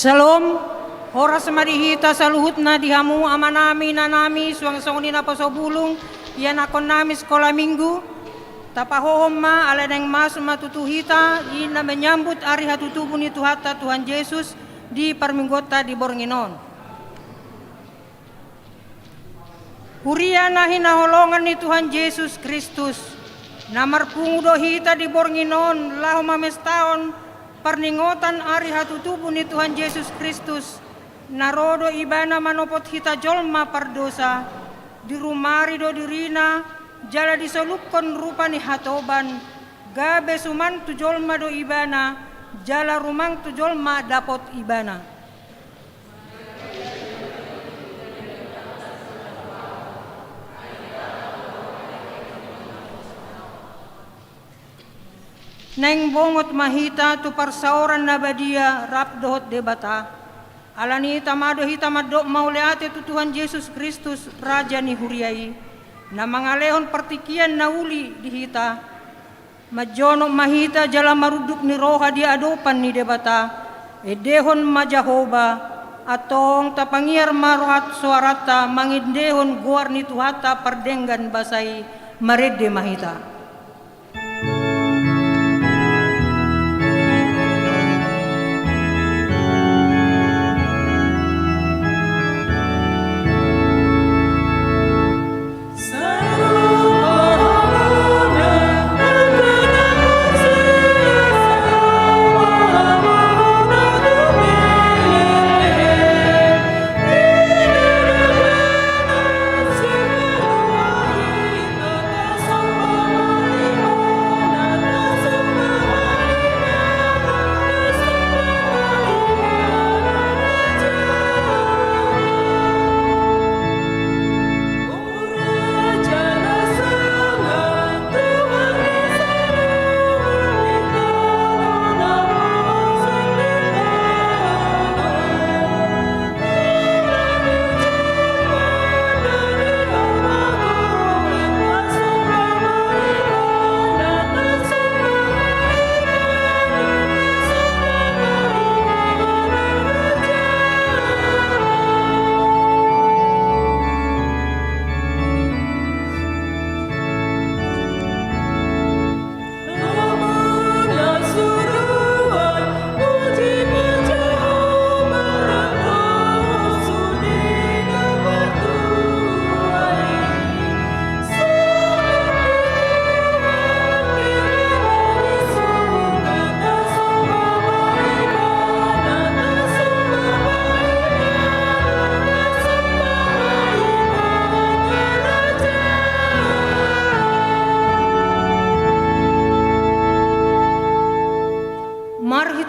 Salom, oras marihita sa luhut na dihamu ama nami na nami suwang na pasobulong yan akon nami sekolah minggu tapahohom ma aladeng mas matutuhita ina menyambut ari hatutubu ni Tuhata Tuhan Yesus di parminggota di Bornginon. Huria na hinaholongan ni Tuhan Yesus Kristus namarpungudo hita di Bornginon laho mamestaon parningotan ari hatutubu ni Tuhan Yesus Kristus narodo ibana manopot hita jolma pardosa di rumari do dirina jala disolupkon rupa ni hatoban gabe suman tu jolma do ibana jala rumang tu jolma dapot ibana. Neng bongot mahita tu parsaoran na badia rap dohot debata alani tamado hita madok mauleate tu Tuhan Yesus Kristus Raja ni huriai na mangalehon partikian na uli di hita majono mahita jala maruduk ni roha di adopan ni debata edehon majahoba atong tapangiar maruhat suarata mangindehon guar ni Tuhata pardenggan basai marede mahita.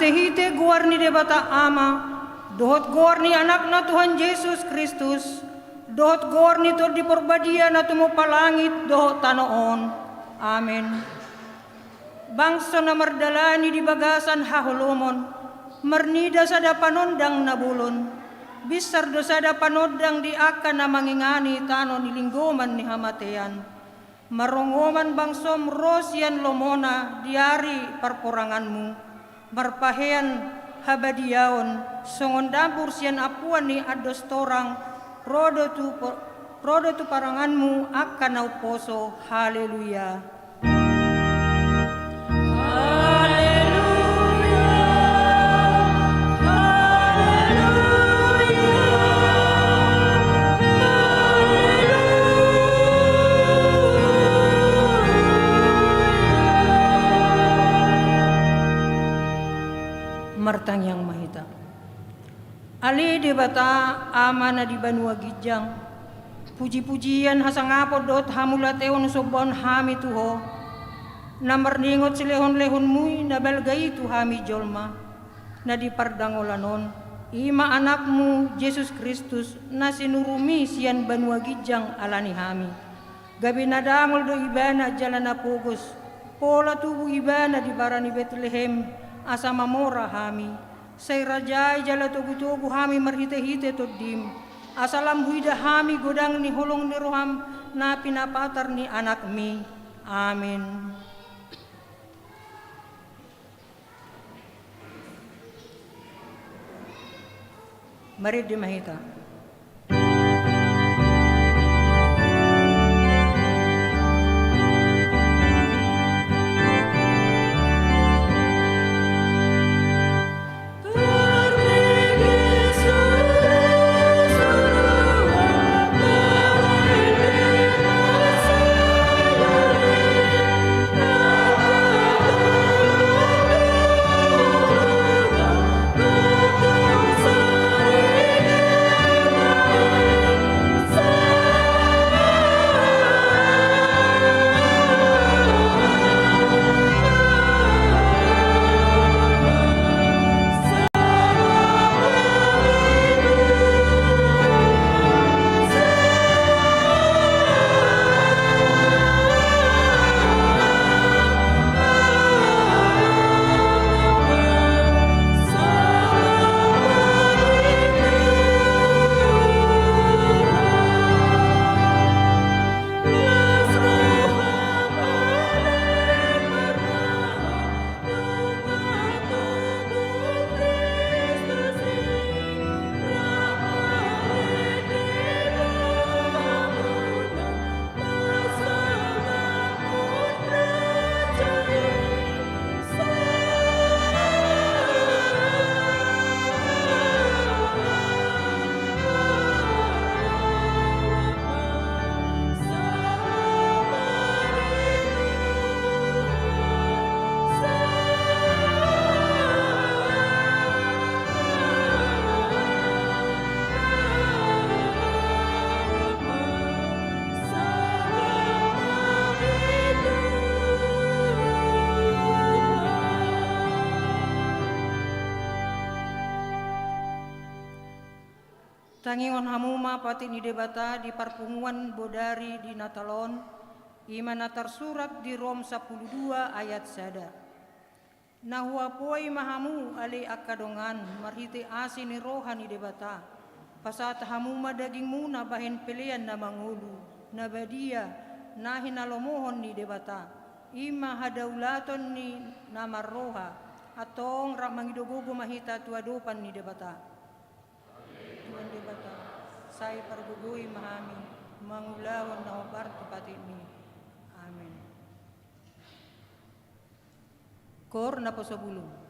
Hite-hite guar ni debata ama, dohot guar ni anak na Tuhan Yesus Kristus, dohot guar ni to di porbadia na tumupalangit dohot tanoon. Amen. Bangsa na mardalani di bagasan hahulumon, marnida sada panondang nabulon, bisar do sada panodang di akan na mangingani tano nilinggoman ni hamatean. Marongoman bangsom rosyan lomona diari parporanganmu. Marpahean habadiaon songon dapur sian apuan ni ados torang rodo tu paranganmu akan nauposo. Haleluya. Martang yang mahita ali debata ama na di banua gijang puji-pujian hasangapo dot hamulateon sobon hami tuho na marningot silehon-lehon mui na balgai tu hami jolma na di pardangolanon ima anakmu Yesus Kristus na sinurumi sian banua gijang alani hami gabi na dangol do ibana jalan na pugos pola tubuh ibana di barani Bethlehem asa mamora hami say rajai jala tugu-tugu hami marhite-hite todim asalam huida hami godang ni hulong ni roham na pinapatar ni anak mi. Amin. Mari dimahita. Tangingon hamuma pati ni debata di parpunguan bodari di Natalon, imana tersurat di Rom 12 ayat sada. Nahuapoi mahamu ali akadongan marhiti asini rohani debata. Pasat hamuma dagingmu na bahin pilihan na mangulu, na badia, na hinalomohon ni debata. Ima hadaulaton ni namarroha, atong ramangidogogo mahita tuadopan ni debata. Tuhan debata, saya pergugui mahami, mangulawan na obar tepat ini. Amin. Kor na po sa bulong.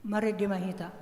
Mari dimahita.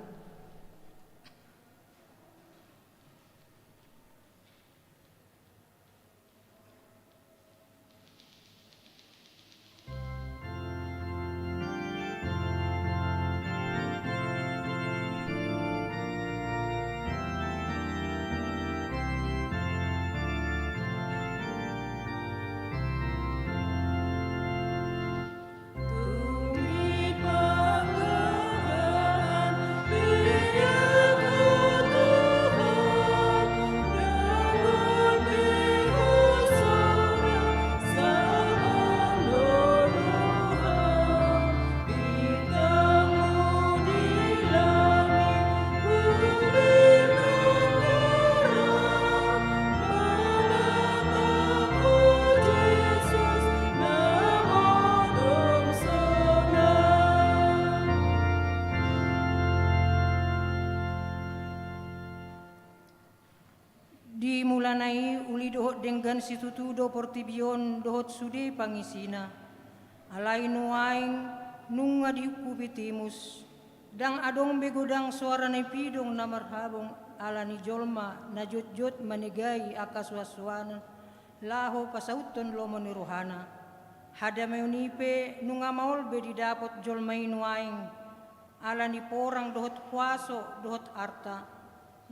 Dimulanai uli dohot denggan situtudo portibion dohot sude pangisina. Alai nuaing nunga diukupitimus. Dang adong begodang suara na pidong na marhabong alani jolma na jot-jot manigai akaswaswana. Laho pasauton lomo ni rohana. Hada meunipe nunga maolbe didapot jolmai nuaing. Alani porang dohot kuaso dohot arta.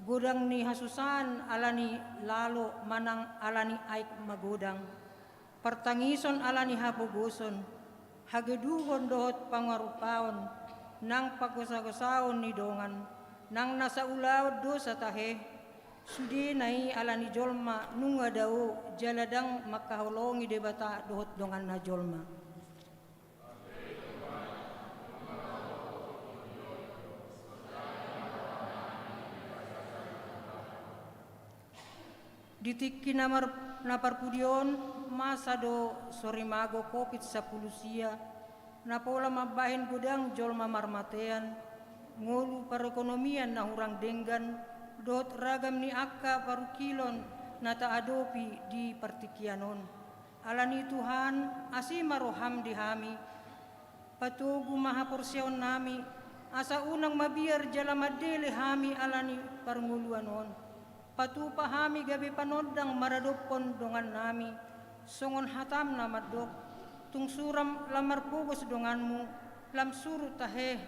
Godang ni hasusan alani lalo manang alani aik magodang. Pertangison alani hapuguson. Hageduhon dohot pangarupaon. Nang pagkusakusaon ni dongan. Nang nasa ulaw do sa tahe. Sudi nai alani jolma nunga daw jaladang makahulongi debata dohot dongan na jolma. Ditik kinamar naparpudion masa do sorimago kopit sa pulusia na pola mabahin gudang jolma marmatean ngulu perekonomian na hurang denggan dot ragam ni akka parukilon na taadopi di partikianon alani Tuhan asimaroham dihami patugu mahaporsyaon nami asa unang mabiar jalamadele hami alani parnguluanon patu pahami gabi panodang maradopon dongan nami songon hatam na madok tung suram lamar pugos donganmu lam suru tahe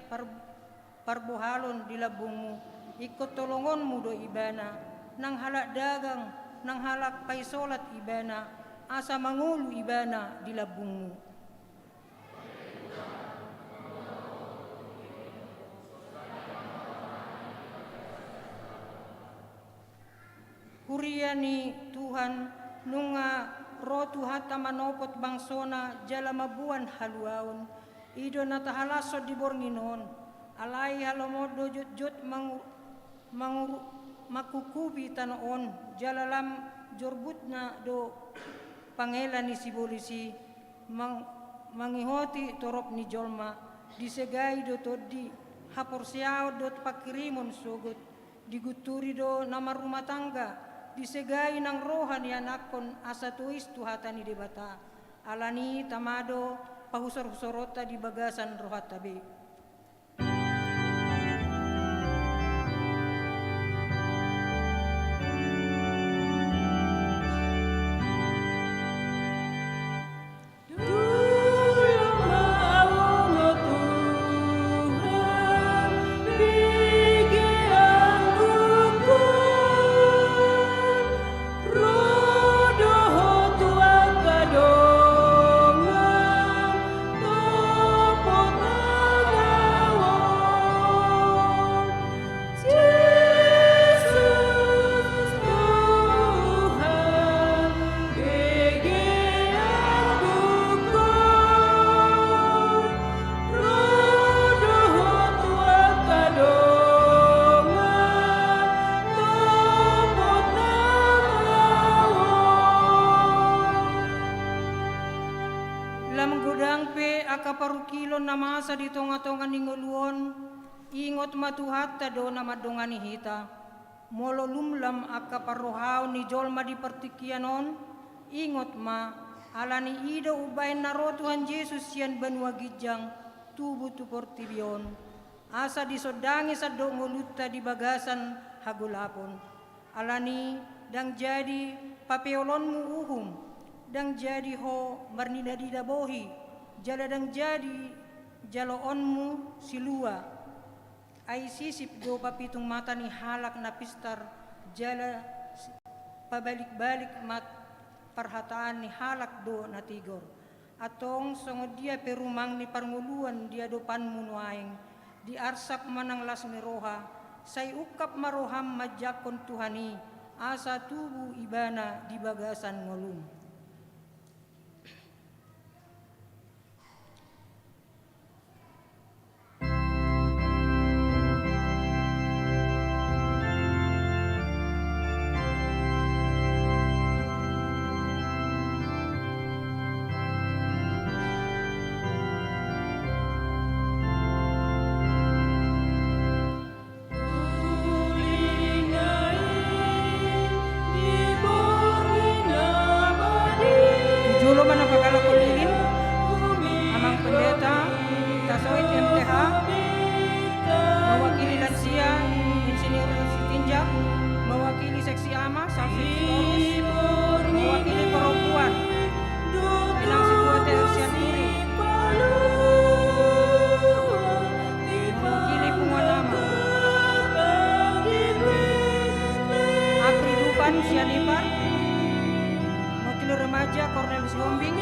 parbuhalon di labungmu ikut tolongonmu do ibana nang halak dagang nang halak paisolat ibana asa mangulu ibana di labungmu. Kuriani Tuhan nunga rotu hata manopot bangsona jala mabuan haluaon ido natahalaso di bornginon alai halomodo jot-jot makukubi tanoon jalalam jorbutna do pangelan ni sibolisi mangihoti torop ni jolma disegai do todi haporsiao do pakirimon sogot diguturi do nama rumah tangga disegai nang rohani anakon asa tuis tuhata ni debata alani tamado pahusor-husorota di bagasan rohat tabe. Parukilon na masa di tonga-tonga ninguluon, ingot matuhat do na madongani hita. Molo lumlam akka parrohaw ni jolma di partikianon, ingot ma, alani ido ubay naro Tuhan Yesus yan banwa gijang tubo tu portibion. asa disodangi sa do nguluta di bagasan hagulapon. Alani dang jadi papeolonmu uhum, dang jadi ho marnidadida bohi, jala dang jadi jaloonmu silua. Ay sisip do papitung mata ni halak na pistar, jala pabalik-balik mat parhataan ni halak do natigor. Atong songod dia perumang ni parnguluan dia dopan munuaing, di arsak manang las meroha, say ukap maroham majakon Tuhani, asa tubuh ibana di bagasan ngolum. Julo man napagkalakot lilin, amang pendeta, tasoit MTH, mewakili lansia, insinyur Sitinjak, mewakili seksi ama, Salsius Torus, mewakili perempuan, Inang Situa Tersian Puri, mewakili Punganama, Apri Dupan Sianipar, mewakili remaja Cornelis Gombing,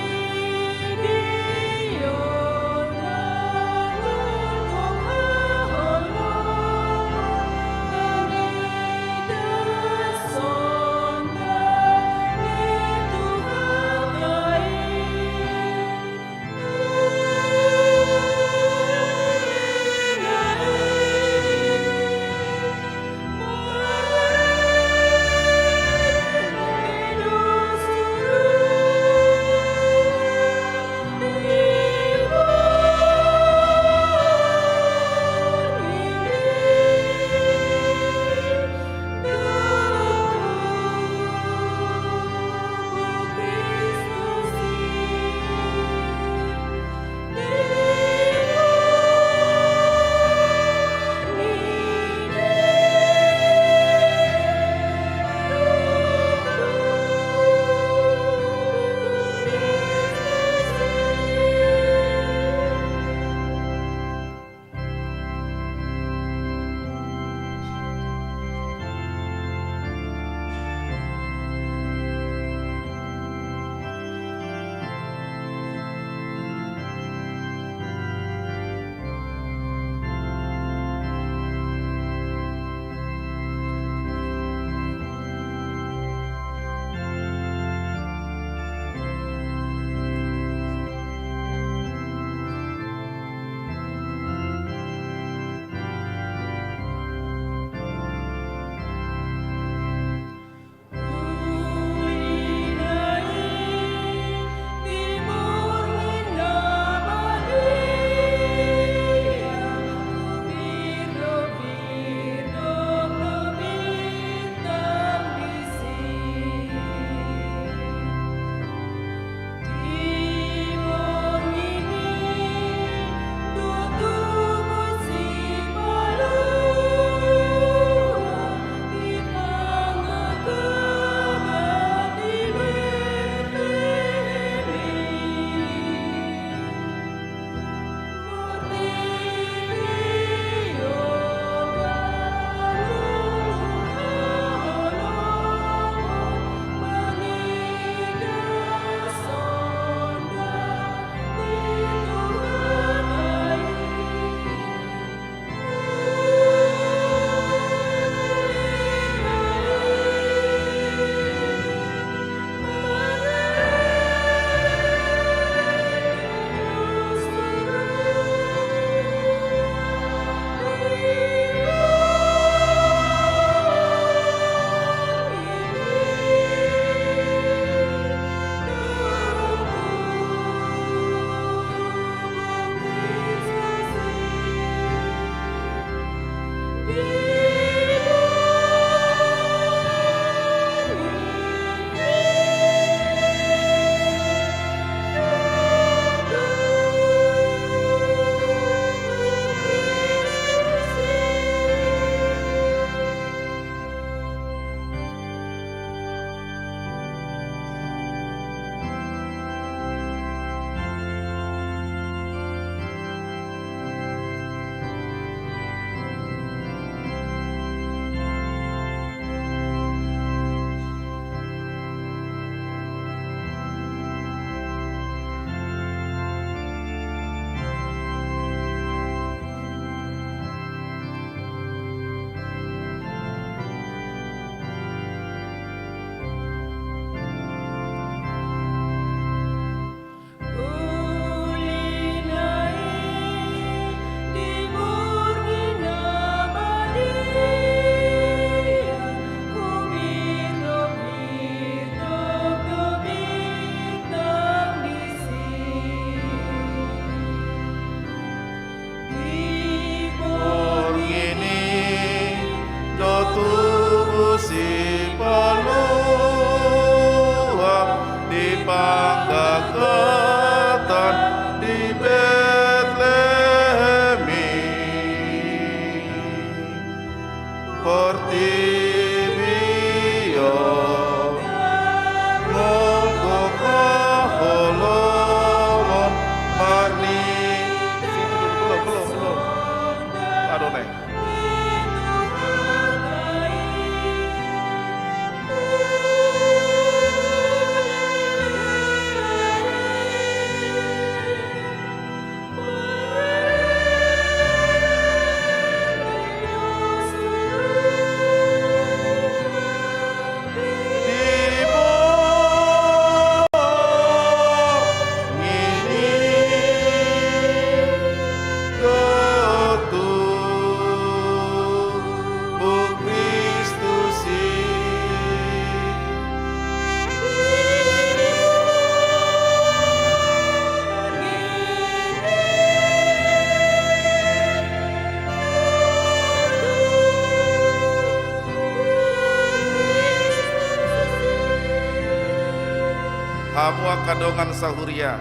hamua kadongan sahuria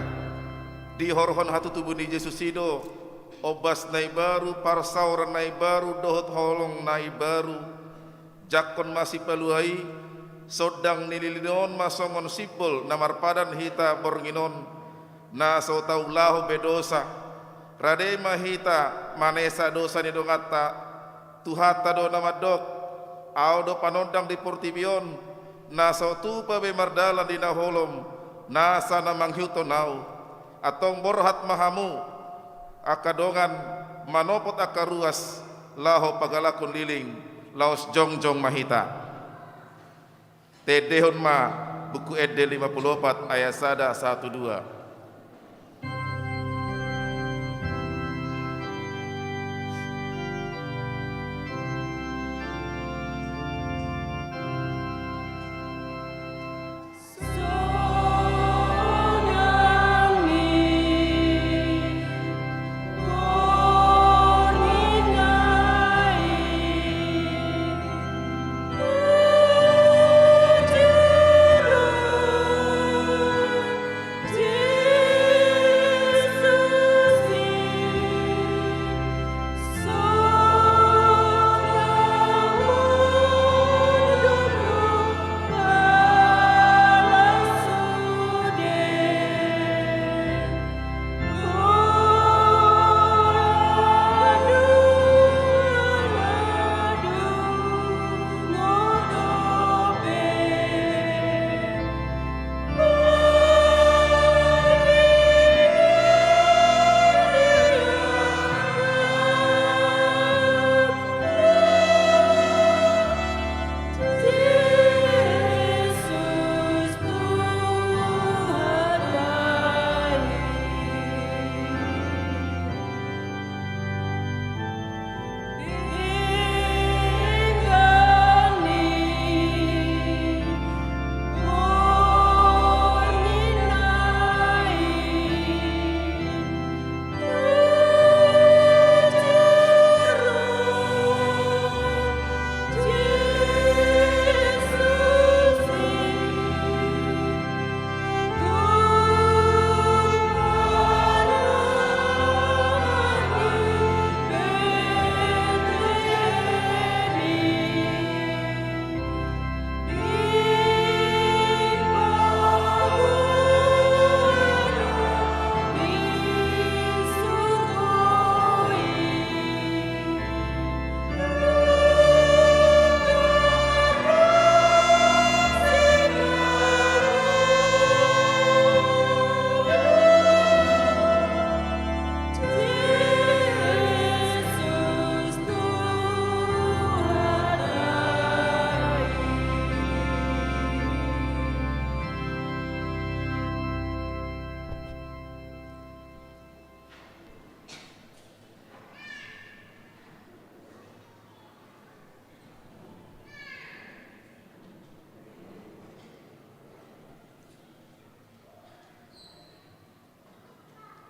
di horhon hatu tubuh ni Yesus ido obas nai baru parsauran nai baru dohot holong nai baru jakon masih peluai sodang nililinon masongon sipol namar padan hita bornginon na so tau lahu bedosa rade mahita manesa dosa ni dongata tuhata do namadok au do panondang di portibion na so tupa be mardalan di naholom na sana manghyuto nau atong borhat mahamu akadongan manopot akaruas laho pagalakon liling laos jongjong mahita tedehon ma buku Ede 54 ayat 1-2.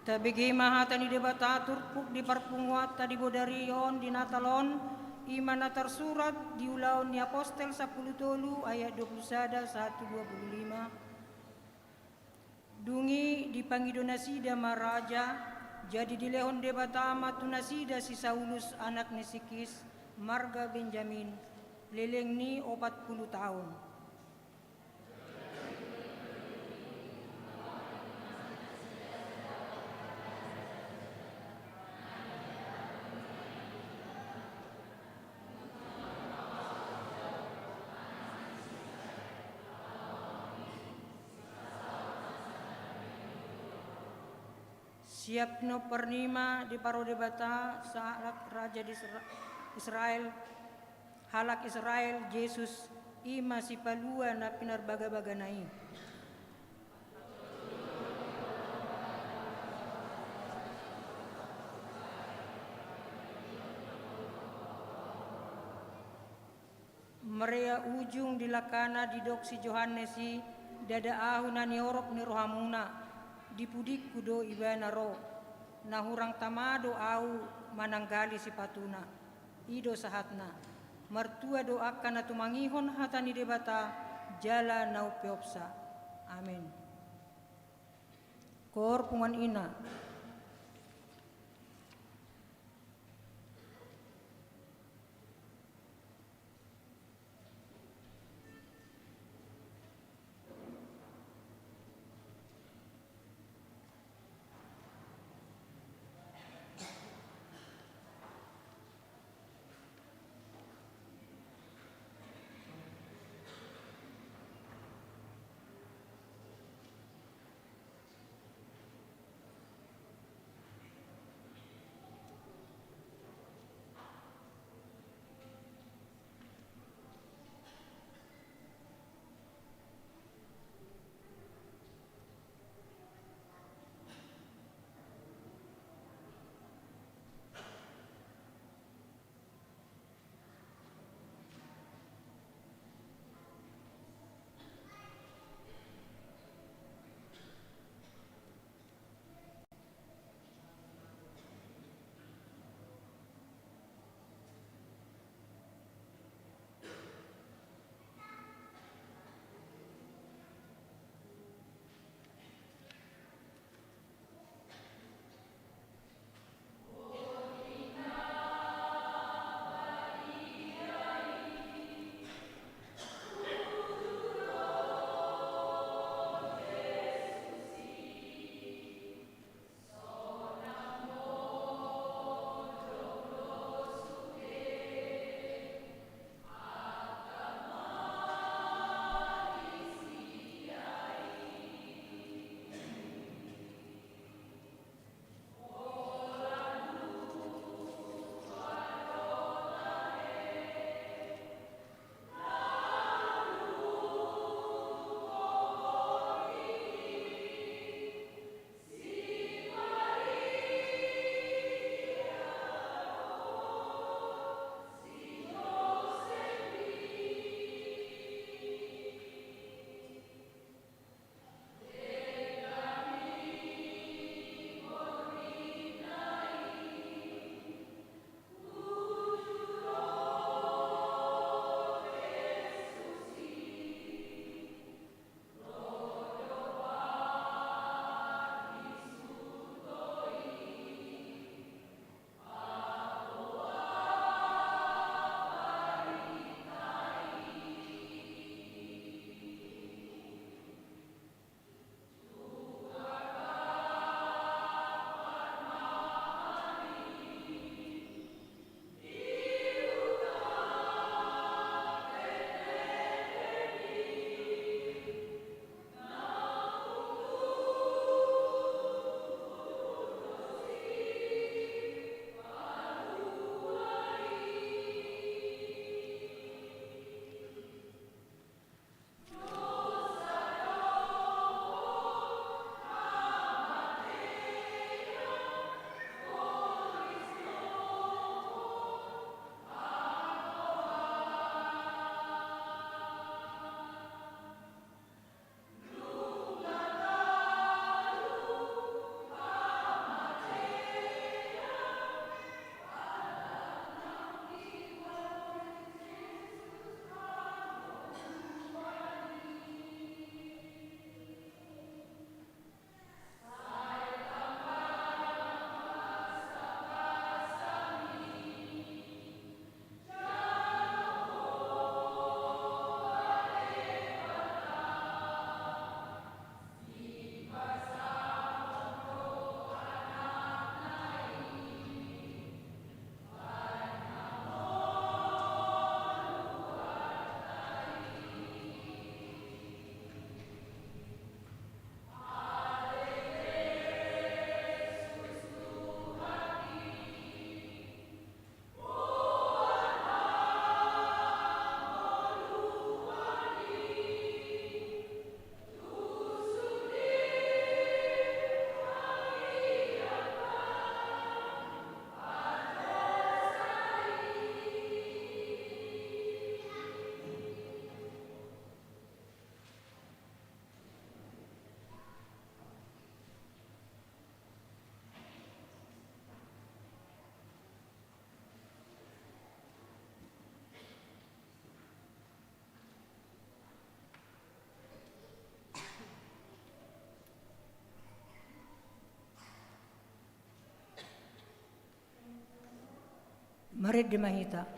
Tabigi mahata ni debata turpuk di parpunguat tadi bodarion di natalon imana tersurat di ulaun ni apostel 10 ayat 21 125 dungi dipanggil nasida maraja jadi di lehon debata matu nasida si Saulus anak ni Sikis marga Benjamin leleng ni 40 tahun. Siap no pernima di parodebata saat raja di Israel halak Israel Yesus ima si palua na pinarbaga-baga nai. Maria ujung dilakana di doksi Johannesi dada ahuna ni orok ni rohamuna dipudik kudo ibana ro nahurang tamado au mananggali si patuna ido sahatna martua doakan atu mangihon hatani debata jala nau peopsa amin. Kor pungan ina. Mari dimahita.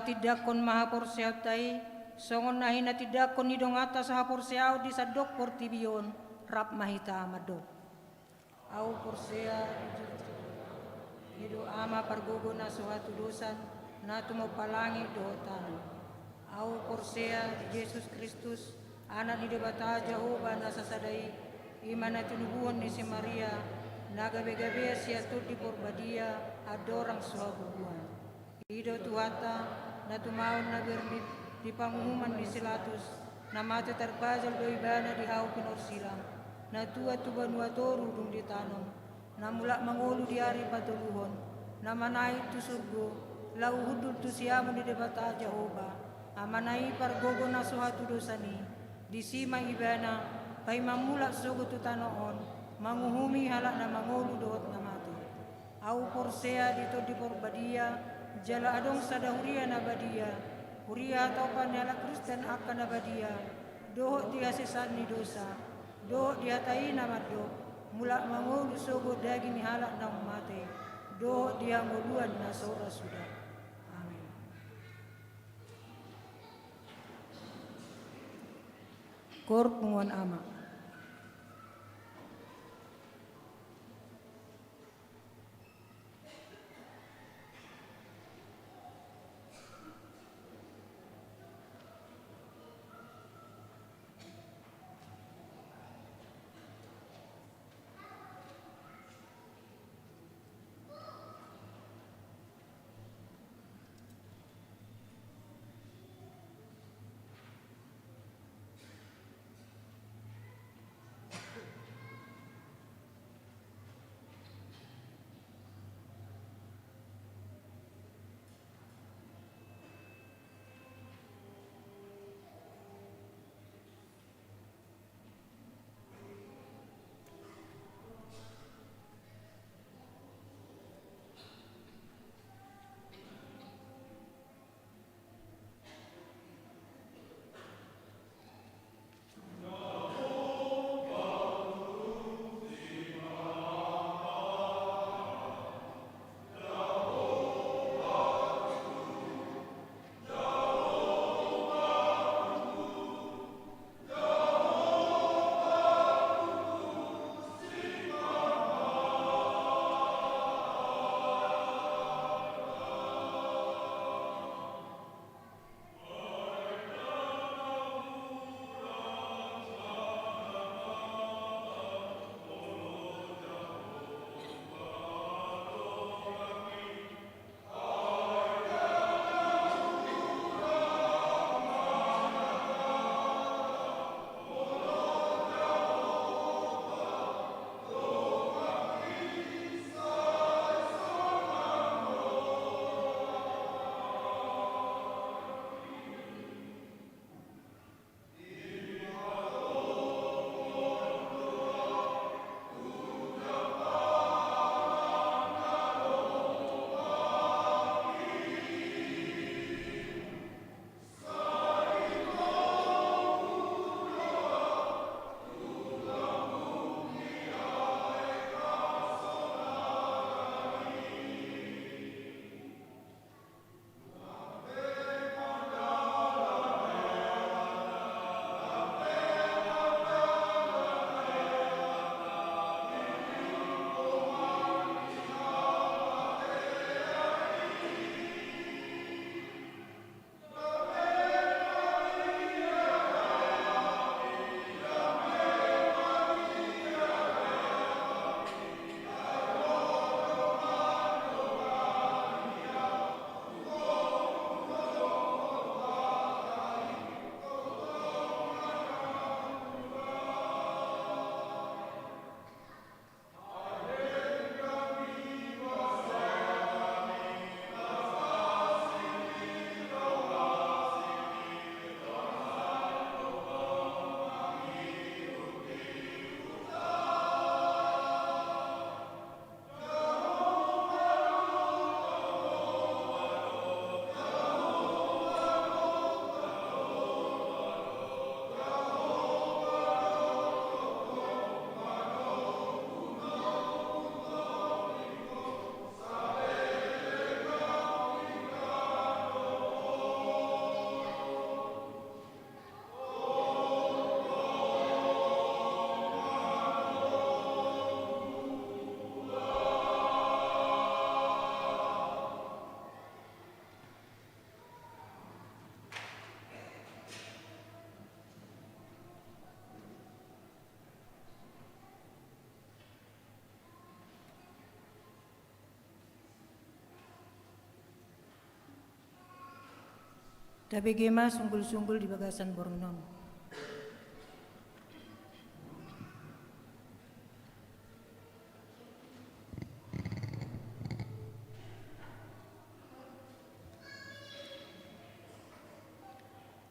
Tidakon maha porsiaw tay, songon nahin na tidakon nidong atas ha porsiaw di sadok portibion, rap mahita amadok. Au porsia, hido ama pargogo na suhatu dosan, na tumapalangi dohotan. Au porsia Jesus Kristus, anak ni debata Jehovah na sasadai, iman na tinubuhan ni si Maria, nagabe-gabe siya di porbadia, adorang suhabubuhan. Hido tuhata, na tumawon na germit di pangumuman di silatus na mati terbazal do ibana di hau pinorsilang na tua tuban watoru dung di tanong na mulak mangulu di hari patuluhon na manai tu surgo lau hudul tu siamu di debata Jehovah amanai pargogo na suhatu dosani di sima ibana pai mamulak sogo tu tanoon manguhumi halak na mangulu dohot na mati au porsea di to di porbadia jala adong sada huria na badia huria topan yala Kristen akan na badia doho dia sesan ni dosa doho dia tai na maddo mulak mangulu sogo daging ni halak na umate doho dia nguluan na sora sudah. Amin. Kor penguan ama. Tapi gema sunggul-sunggul di bagasan Bornon.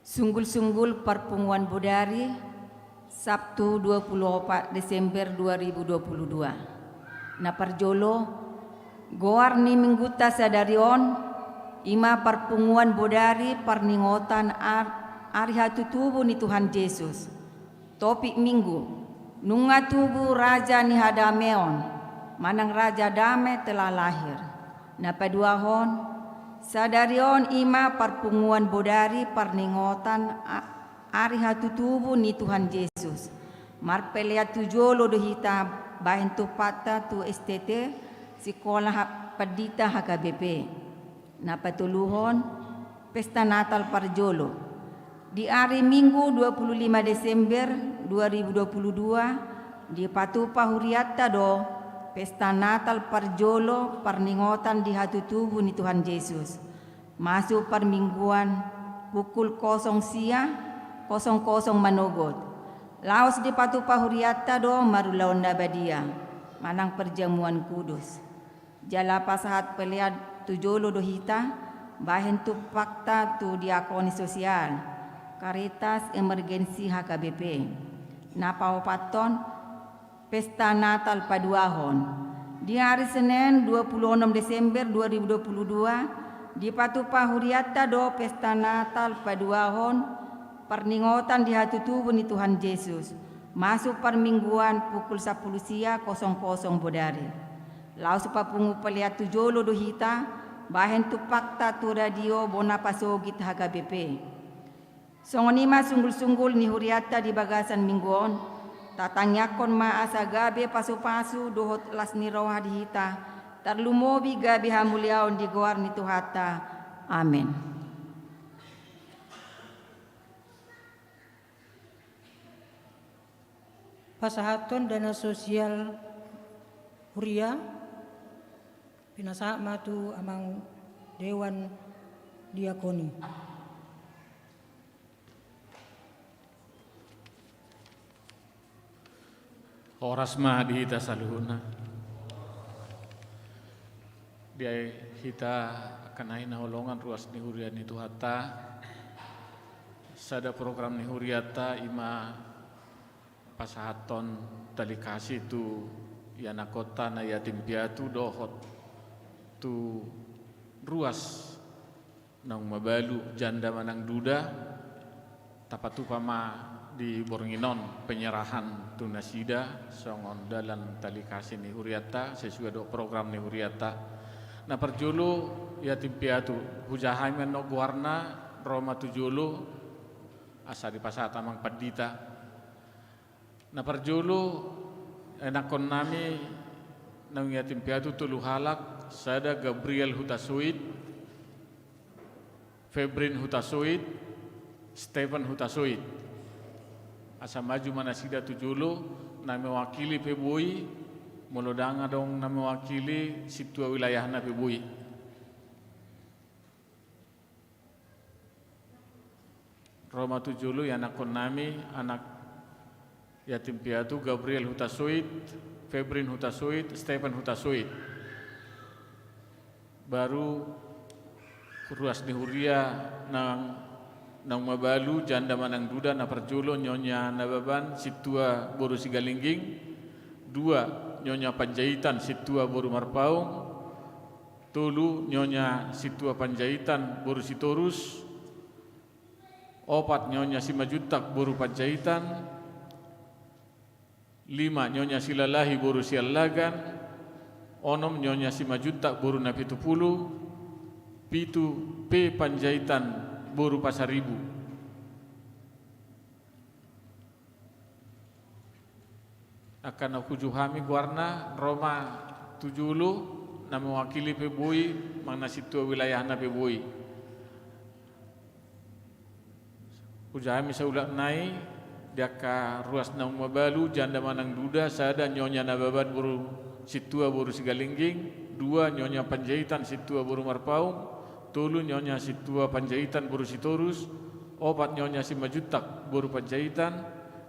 Sunggul-sunggul Perpunguan Bodari, Sabtu 24 Desember 2022. Naparjolo, goarni mingguta sadarion, ima Perpunguan Bodari perningotan ari hatutubu ni Tuhan Yesus. Topik minggu, nunga tubuh raja ni hadameon, manang raja dame telah lahir. Napaduahon, sadarion ima Perpunguan Bodari perningotan ari hatutubu ni Tuhan Yesus. Marpelea tujolo dohita bahen tu pata tu STT sekolah pedita HKBP. Napatuluhon pesta Natal Parjolo. Di hari Minggu 25 Desember 2022 di Patupa Huriatta do pesta Natal Parjolo perningotan di hatutubu ni Tuhan Yesus. Masuk permingguan pukul 0 sia 00 manogot. Laos di Patupa Huriatta do marulaon nabadia. Manang perjamuan kudus. Jala pasahat peliad tujolo dohita bahen tu fakta tu diakoni sosial. Karitas emergensi HKBP. Napau paton pesta Natal Paduahon. Di hari Senin 26 Desember 2022 di Patupa Huriatta do pesta Natal Paduahon perningotan di hatutubu ni Tuhan Yesus. Masuk permingguan pukul 10 sia 00 Bodari. Laos papungu peliat tujolo dohita bahen tu fakta tu radio bona pasogit HKBP. Songonima sunggul-sunggul ni Huriatta di bagasan mingguon. Tatangyakon maasa gabe pasu-pasu dohot las ni roha dihita. Tarlumobi gabe hamuliaon di goar ni Tuhata. Amin. Pasahaton dana sosial Huria pinasaha matu amang Dewan Diakoni. Oras ma di hita saluhuna. Dia hita kanai na holongan ruas ni Huria ni Tuhata. Sada program ni Huriata ima pasahaton talikasi tu yana kota na yatim piatu dohot tu ruas nang mabalu janda manang duda tapatu pama di Bornginon penyerahan tunasida songon dalam talikasi ni Huriata sesuai do program ni Huriata na perjulu yatim piatu hujahay men no guarna Roma tujulu asa di pasahat amang padita na perjulu enakon nami nang yatim piatu tulu halak sada Gabriel Hutasuit, Febrin Hutasuit, Stephen Hutasuit. Asa maju manasida tujulu na mewakili pebui mulodanga dong na mewakili situa wilayahna pebui. Roma tujulu yanakon nami anak yatim piatu Gabriel Hutasuit, Febrin Hutasuit, Stephen Hutasuit. Baru ruas ni Huria nang mabalu janda manang duda na perjulo nyonya nababan situa boru sigalingging. 2 nyonya Panjaitan situa boru marpaung. 3 nyonya situa Panjaitan boru sitorus. 4 nyonya Simajutak boru Panjaitan. 5 nyonya Silalahi boru Sialagan. 6 nyonya Simajutak boru Napitupulu. 7 P Panjaitan boru Pasaribu. Akan aku juhami guarna Roma tujulu na mewakili pebui mana situa wilayah na pebui. Ujahami saulak nai Daka ruas nang mabalu janda manang duda sada nyonya nababan buru situa buru sigalingging 2 nyonya Panjaitan situa buru marpaung tolu nyonya si tua Panjaitan boru si torus, opat nyonya si Majutak boru Panjaitan,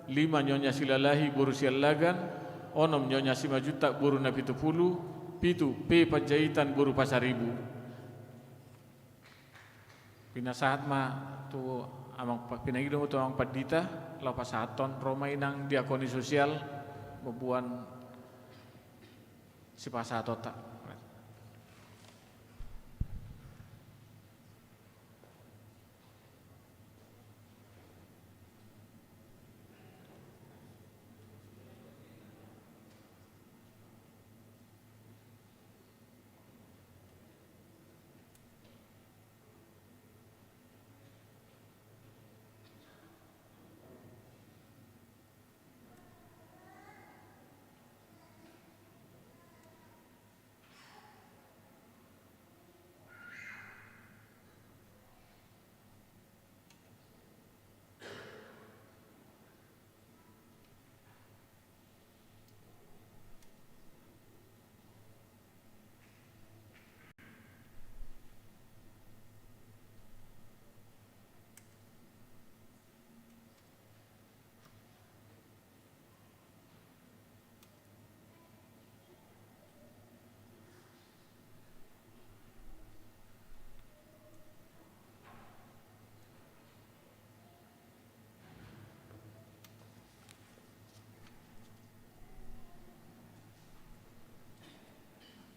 lima nyonya si Lalahi boru si Allagan, onom nyonya si Majutak boru na Pitupulu, pitu P Panjaitan boru Pasaribu. Pinasahat ma tu amang pinagidong tu amang padita lau pasaton romay nang diakoni sosial mabuan si pasatota.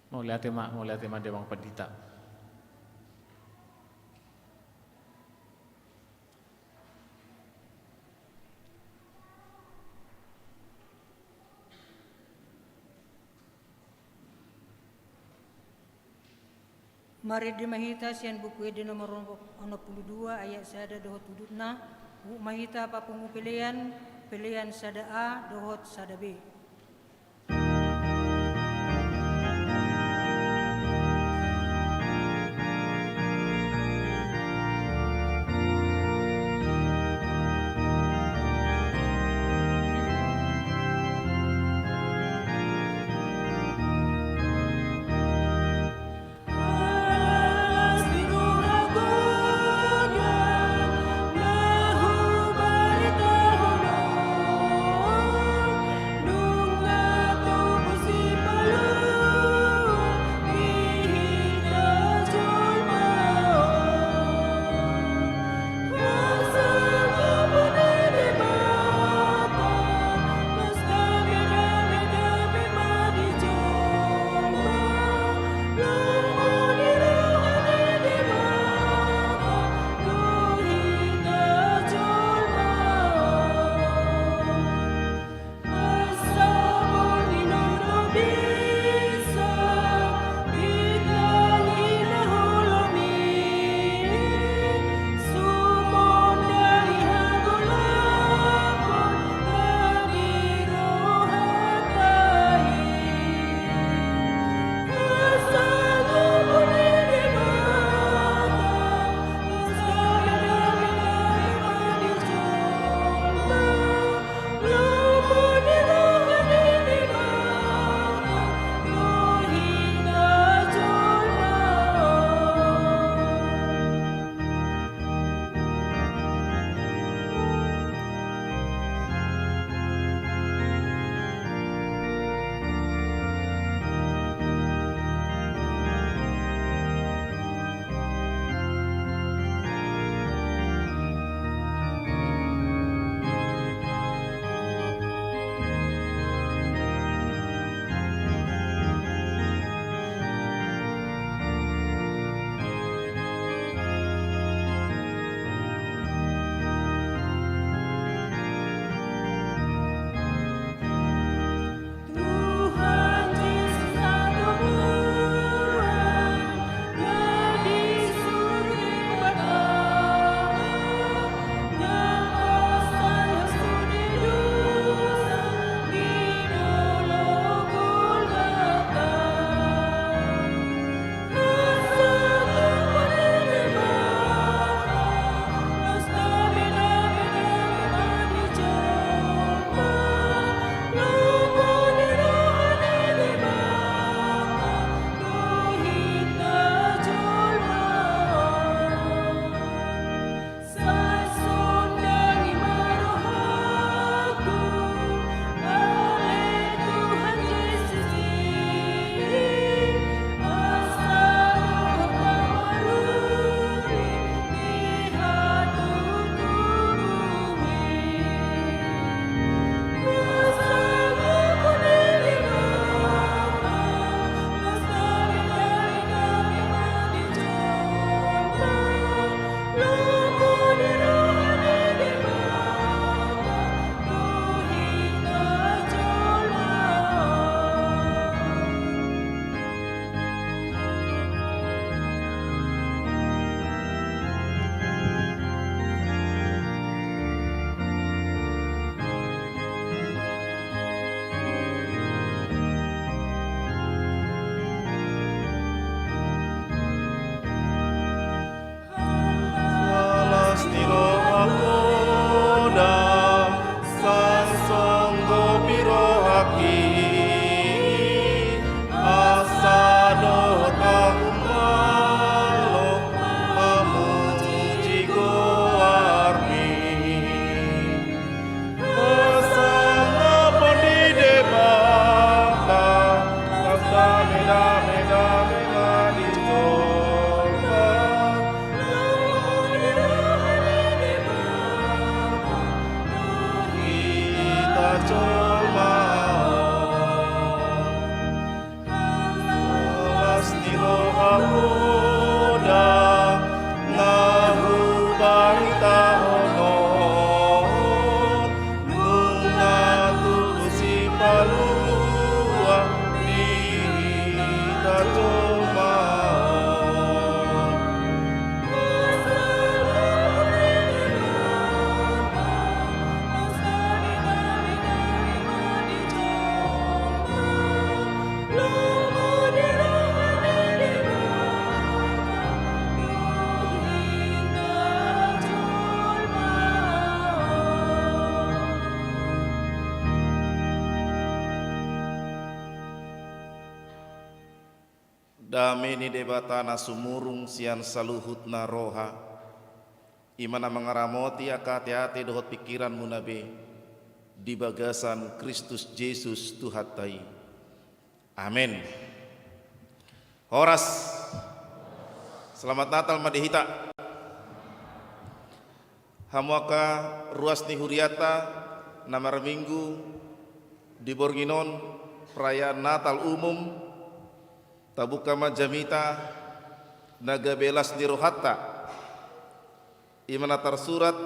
Mau lihat tema demang padita. Mari dimahita sian buku edi nomor 62 ayat sada dohot udutna, mahita papungu pilihan sada A dohot sada B. No Dameni debatana sumurung sian saluhutna roha. Imana mengaramoti akati-hati dohot pikiran munabe di bagasan Kristus Yesus Tuhatai. Amin. Horas. Selamat Natal madihita. Hamuaka ruas ni huriata namar minggu di Borginon perayaan Natal umum tabuka majamita naga belas di rohatta imana tersurat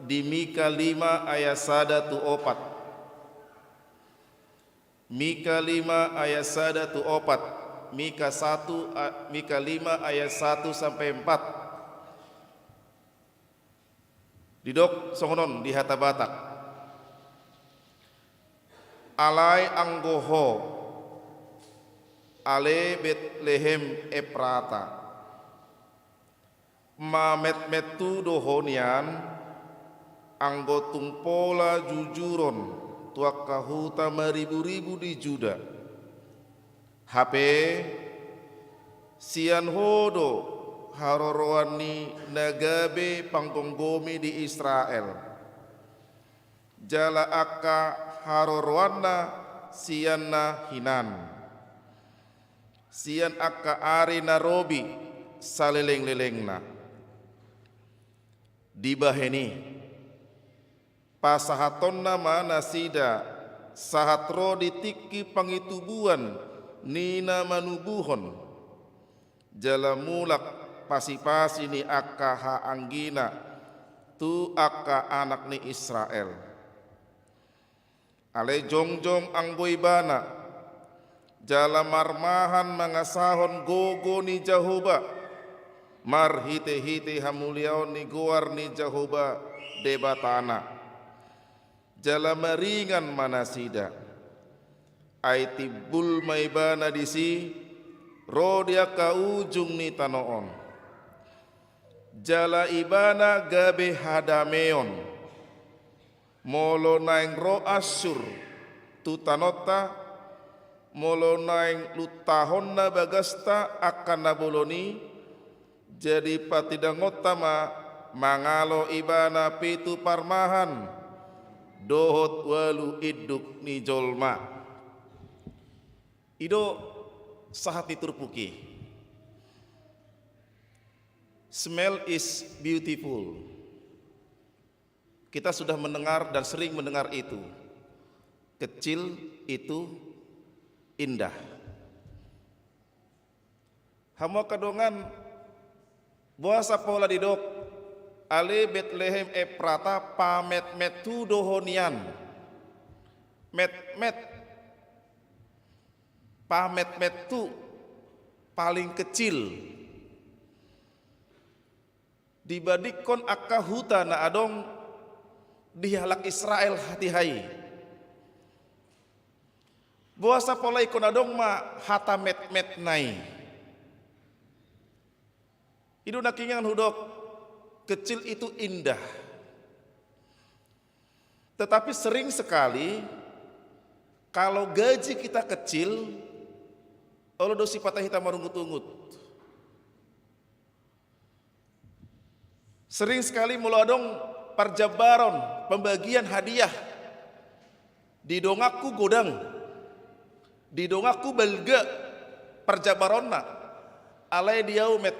di Mika 5 ayat 1 tu 4. Mika 5 ayat 1 tu 4. Mika 5 ayat 1 sampai 4. Didok songonon di hata Batak. Alai anggoho ale Betlehem Eprata mamet metu dohonian anggo tungpola jujuron tuak kahuta maribu-ribu di Juda. HP sian hodo harorowani nagabe panggonggomi di Israel. Jala akka harorwana sianna hinan. Sian akka ari narobi saleleng-lelengna. Dibaheni pasahatonna mana sida sahatro ditiki pangitubuan nina manubuhon. Jala mulak pasi-pasi ni akka ha anggina tu akka anak ni Israel. Ale jongjong anggoibana jala marmahan mangasahon gogo ni Jahoba mar hite-hite hamuliaon ni goar ni Jahoba debatana jala maringan manasida aitibul maibana disi rodia ka ujung ni tanoon jala ibana gabe hadameon molo naing ro asyur tutanota molo naing lutahonna bagasta akan naboloni jadi patidangota mangalo ibana pitu parmahan dohot walu iduk ni jolma ido sahati turpuki. Smell is beautiful. Kita sudah mendengar dan sering mendengar itu. Kecil itu indah. Hamu kadongan buasa pola didok ale Betlehem Eprata pamet metu dohonian. Met pamet metu paling kecil. Dibandingkan akka huta na adong dihalak Israel hati hai. Buasa polai kon adong ma hata met nai. Idu nakingan hudok kecil itu indah. Tetapi sering sekali kalau gaji kita kecil, Allah dosi patah hitam marungut-ungut. Sering sekali muladong parjabaron pembagian hadiah di dongaku godang, di dongaku belga parjabaronna alai diau met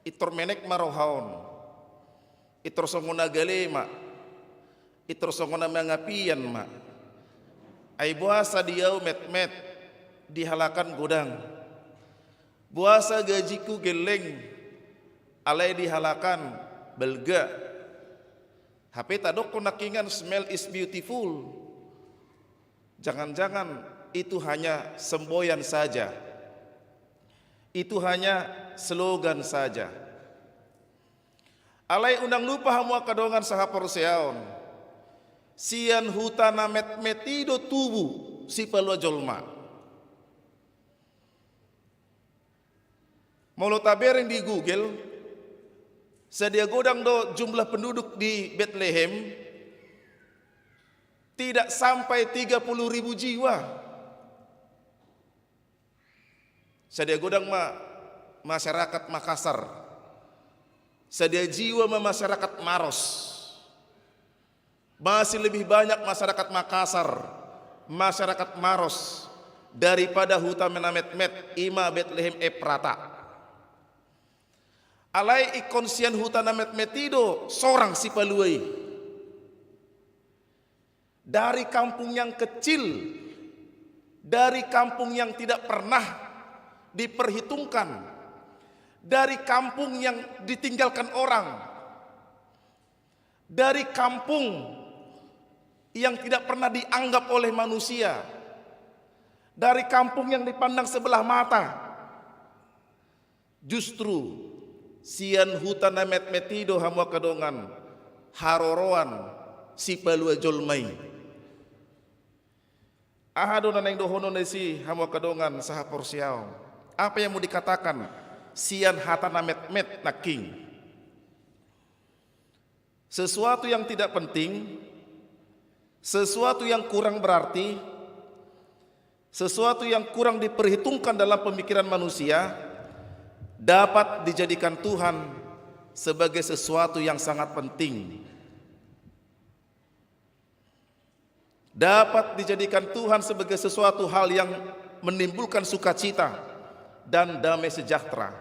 itor menek marohaon itor songona galema itor songona mangapian ma ai buasa diau met dihalakan godang buasa gajiku geleng alai dihalakan belga. HP tadok konakingan smell is beautiful. Jangan-jangan itu hanya semboyan saja. Itu hanya slogan saja. Alai undang lupa hamu kadongan saha porseaon. Sian hutana metido tubu si palua jolma. Molo tabering di Google sedia godang do jumlah penduduk di Bethlehem tidak sampai 30.000 jiwa. Sadia godang masyarakat Makassar, sadia jiwa masyarakat Maros. Masih lebih banyak masyarakat Makassar, masyarakat Maros daripada huta menamet-met ima Bethlehem Ephrata. Alai ikonsian huta namet-metido sorang si paluai. Dari kampung yang kecil, dari kampung yang tidak pernah diperhitungkan, dari kampung yang ditinggalkan orang, dari kampung yang tidak pernah dianggap oleh manusia, dari kampung yang dipandang sebelah mata. Justru sian hutan namet metido hamwa kadongan haroroan si palua jolmai. Ahado naneng dohono nesi hamwa kadongan saha porsiao. Apa yang mau dikatakan sian hata namet met naking? Sesuatu yang tidak penting, sesuatu yang kurang berarti, sesuatu yang kurang diperhitungkan dalam pemikiran manusia dapat dijadikan Tuhan sebagai sesuatu yang sangat penting. Dapat dijadikan Tuhan sebagai sesuatu hal yang menimbulkan sukacita dan damai sejahtera.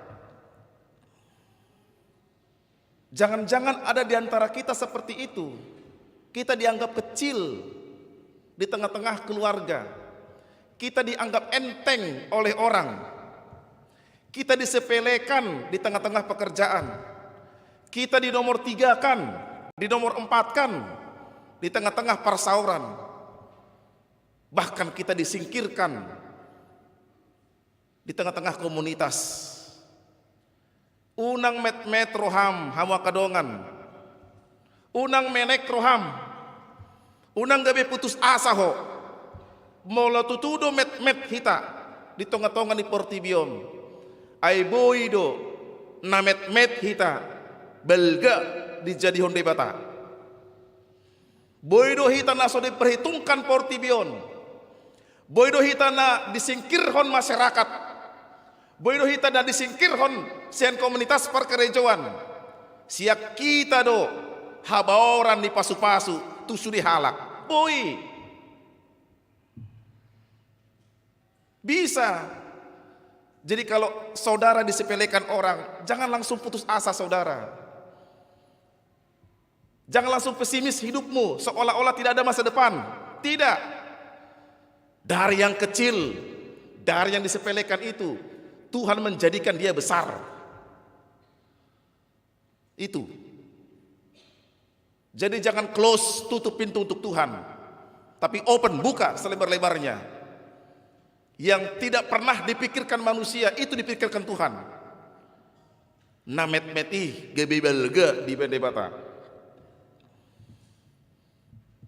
Jangan-jangan ada di antara kita seperti itu. Kita dianggap kecil di tengah-tengah keluarga. Kita dianggap enteng oleh orang. Kita disepelekan di tengah-tengah pekerjaan. Kita dinomor 3-kan, dinomor 4-kan di tengah-tengah persauran. Bahkan kita disingkirkan di tengah-tengah komunitas. Unang met-met roham hamwa kadongan. Unang menek roham. Unang gabe putus asa ho. Mola tutudo met-met hita di tengah-tengah di Portibion. Ai boido na met-met hita belga dijadi honde bata. Boido hita na so diperhitungkan Portibion. Boido hita na disingkirhon masyarakat. Boido hita na disingkirhon sian komunitas perkerejoan. Siak kita do habaoran di pasu-pasu tu sudi halak. Boy. Bisa. Jadi kalau saudara disepelekan orang, jangan langsung putus asa saudara. Jangan langsung pesimis hidupmu, seolah-olah tidak ada masa depan. Tidak. Dari yang kecil, dari yang disepelekan itu, Tuhan menjadikan dia besar. Itu. Jadi jangan close, tutup pintu untuk Tuhan. Tapi open, buka selebar-lebarnya. Yang tidak pernah dipikirkan manusia, itu dipikirkan Tuhan. Namet meti gebe belga di bendebata.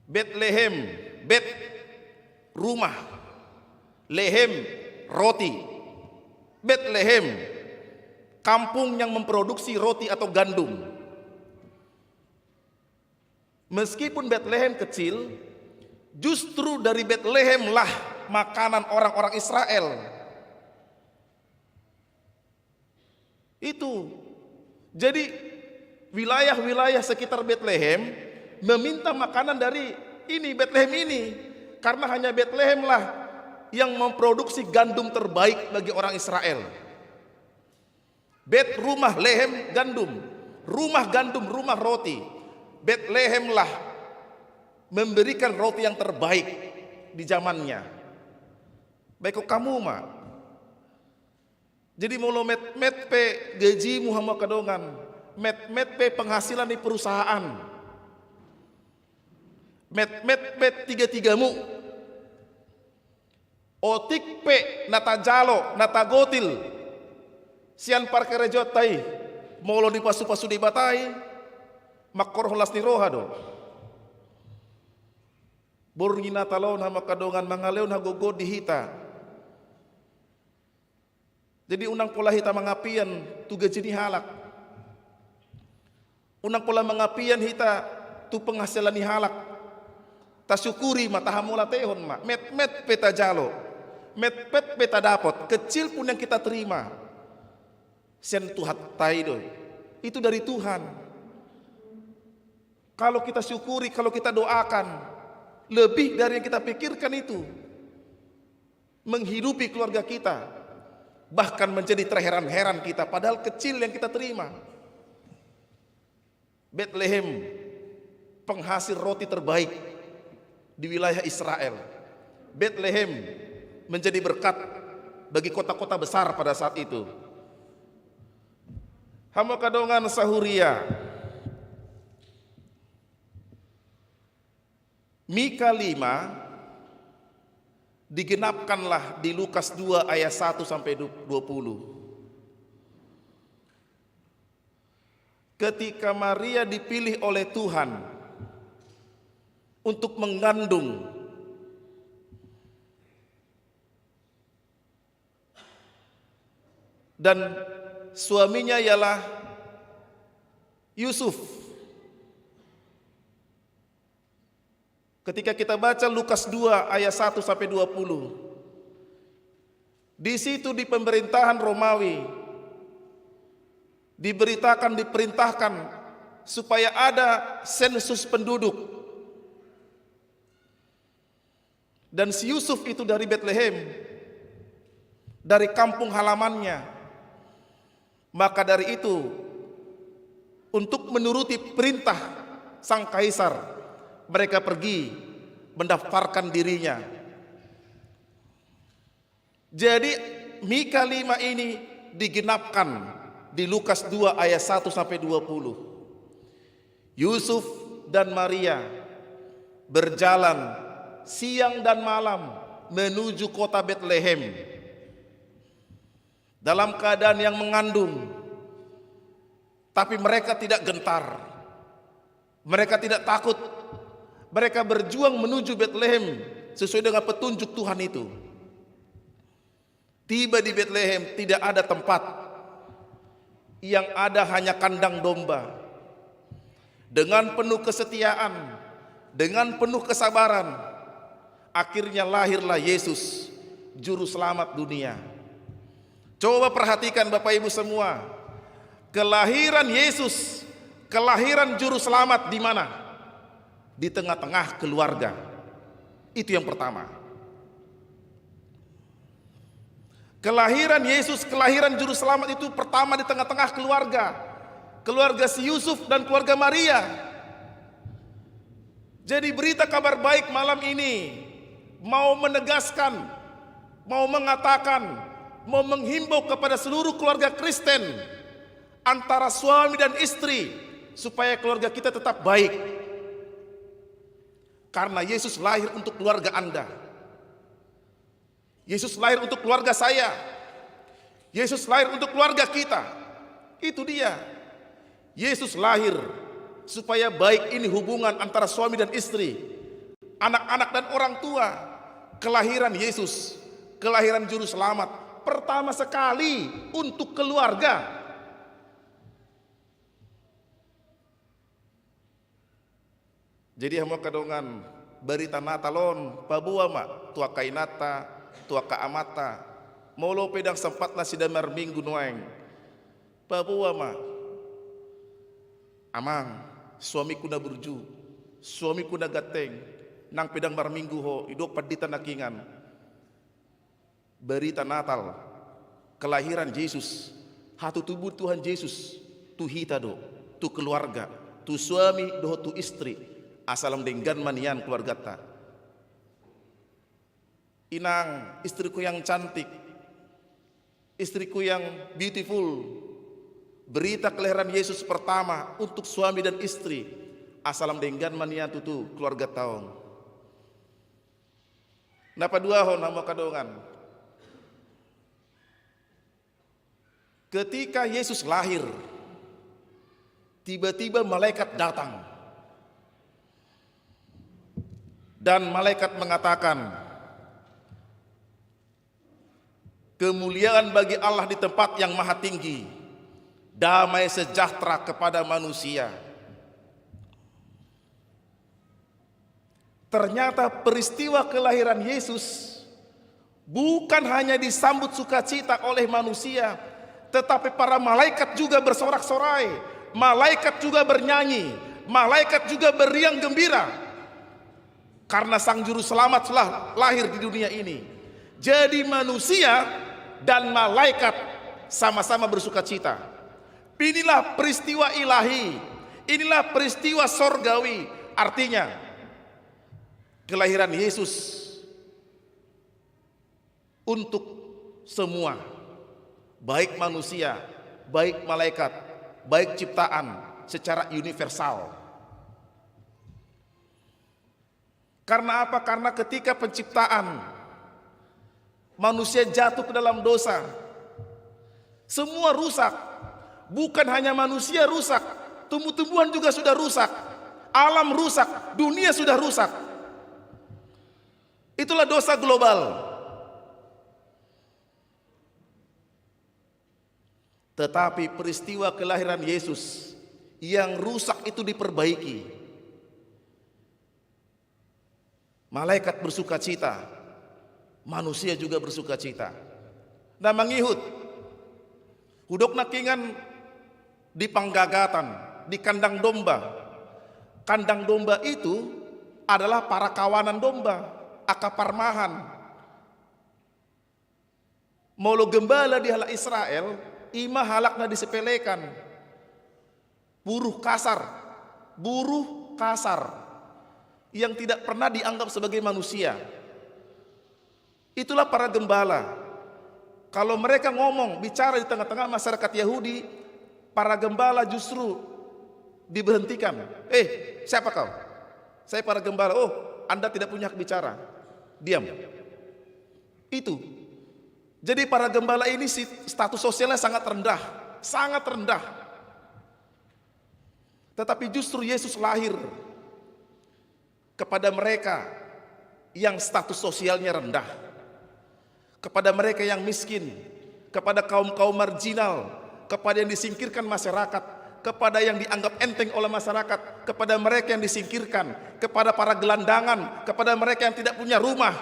Bethlehem, bet rumah, lehem roti. Bethlehem kampung yang memproduksi roti atau gandum. Meskipun Bethlehem kecil, justru dari Bethlehem lah makanan orang-orang Israel. Itu. Jadi wilayah-wilayah sekitar Bethlehem meminta makanan dari ini Bethlehem ini, karena hanya Bethlehem lah yang memproduksi gandum terbaik bagi orang Israel. Bet rumah lehem gandum, rumah gandum, rumah roti. Bethlehem lah memberikan roti yang terbaik di zamannya. Baik kamu mah. Jadi mulu met pe gaji Muhammad kadongan, met pe penghasilan di perusahaan, met pe tiga-tigamu, otik pe nata jalo nata gotil, sian parkerejot tai, mulu di pasu-pasu di batai, makor holas ni rohado. Borngina talon hama kadongan mangaleon hagogo dihita. Jadi unang pola hita mangapian tuga jini halak. Unang pola mangapian hita tu penghasilan ni halak. Tasyukuri matahamula tehon ma. Met peta jalo. Metpet beta dapat, kecil pun yang kita terima. Sen Tuhan taido, itu dari Tuhan. Kalau kita syukuri, kalau kita doakan, lebih dari yang kita pikirkan itu. Menghidupi keluarga kita, bahkan menjadi terheran-heran kita, padahal kecil yang kita terima. Bethlehem, penghasil roti terbaik di wilayah Israel. Bethlehem menjadi berkat bagi kota-kota besar pada saat itu. Hamba kadongan sahuria. Mika 5 digenapkanlah di Lukas 2 ayat 1 sampai 20. Ketika Maria dipilih oleh Tuhan untuk mengandung dan suaminya ialah Yusuf. Ketika kita baca Lukas 2 ayat 1 sampai 20, di situ di pemerintahan Romawi diperintahkan supaya ada sensus penduduk. Dan si Yusuf itu dari Bethlehem, dari kampung halamannya. Maka dari itu, untuk menuruti perintah sang kaisar, mereka pergi mendaftarkan dirinya. Jadi Mika 5 ini digenapkan di Lukas 2 ayat 1 sampai 20. Yusuf dan Maria berjalan siang dan malam menuju kota Bethlehem dalam keadaan yang mengandung, tapi mereka tidak gentar, mereka tidak takut, mereka berjuang menuju Bethlehem sesuai dengan petunjuk Tuhan itu. Tiba di Bethlehem tidak ada tempat, yang ada hanya kandang domba. Dengan penuh kesetiaan, dengan penuh kesabaran, akhirnya lahirlah Yesus, juru selamat dunia. Coba perhatikan Bapak Ibu semua, kelahiran Yesus, kelahiran juru selamat di mana? Di tengah-tengah keluarga. Itu yang pertama. Kelahiran Yesus, kelahiran juru selamat itu pertama di tengah-tengah keluarga. Keluarga si Yusuf dan keluarga Maria. Jadi berita kabar baik malam ini mau menegaskan, mau mengatakan, mau menghimbau kepada seluruh keluarga Kristen, antara suami dan istri, supaya keluarga kita tetap baik. Karena Yesus lahir untuk keluarga Anda. Yesus lahir untuk keluarga saya. Yesus lahir untuk keluarga kita. Itu dia. Yesus lahir supaya baik ini hubungan antara suami dan istri, anak-anak dan orang tua. Kelahiran Yesus, kelahiran juru selamat, pertama sekali untuk keluarga. Jadi hamba kadongan berita natalon pabua mak tua kainata tua kaamata molo pedang sempat nasi damar minggu noeng pabua mak amang suamiku na burju suamiku na gateng nang pedang mar minggu ho idok padita nakingan berita Natal kelahiran Yesus hatu tubuh Tuhan Yesus tu hita do tu keluarga tu suami do tu istri asalam denggan manian keluarga ta. Inang, istriku yang cantik, istriku yang beautiful. Berita kelahiran Yesus pertama untuk suami dan istri. Asalam denggan manian tutu keluarga taong. Napa dua ho nama kadongan. Ketika Yesus lahir, tiba-tiba malaikat datang. Dan malaikat mengatakan, kemuliaan bagi Allah di tempat yang maha tinggi, damai sejahtera kepada manusia. Ternyata peristiwa kelahiran Yesus bukan hanya disambut sukacita oleh manusia, tetapi para malaikat juga bersorak-sorai, malaikat juga bernyanyi, malaikat juga beriang gembira, karena Sang Juru Selamat telah lahir di dunia ini. Jadi manusia dan malaikat sama-sama bersukacita. Inilah peristiwa ilahi, inilah peristiwa sorgawi. Artinya kelahiran Yesus untuk semua, baik manusia, baik malaikat, baik ciptaan secara universal. Karena apa? Karena ketika penciptaan manusia jatuh ke dalam dosa, semua rusak. Bukan hanya manusia rusak, tumbuh-tumbuhan juga sudah rusak, alam rusak, dunia sudah rusak. Itulah dosa global. Tetapi peristiwa kelahiran Yesus, yang rusak itu diperbaiki. Malaikat bersukacita, manusia juga bersukacita. Nah mangihut, hudok nakingan di panggagatan, di kandang domba. Kandang domba itu adalah para kawanan domba, akaparmahan. Molo gembala di hala Israel, ima halakna disepelekan. Buruh kasar yang tidak pernah dianggap sebagai manusia. Itulah para gembala. Kalau mereka ngomong, bicara di tengah-tengah masyarakat Yahudi, para gembala justru diberhentikan. Siapa kau? Saya para gembala. Oh, Anda tidak punya hak bicara. Diam. Itu. Jadi para gembala ini status sosialnya sangat rendah, sangat rendah. Tetapi justru Yesus lahir kepada mereka yang status sosialnya rendah, kepada mereka yang miskin, kepada kaum-kaum marginal, kepada yang disingkirkan masyarakat, kepada yang dianggap enteng oleh masyarakat, kepada mereka yang disingkirkan, kepada para gelandangan, kepada mereka yang tidak punya rumah,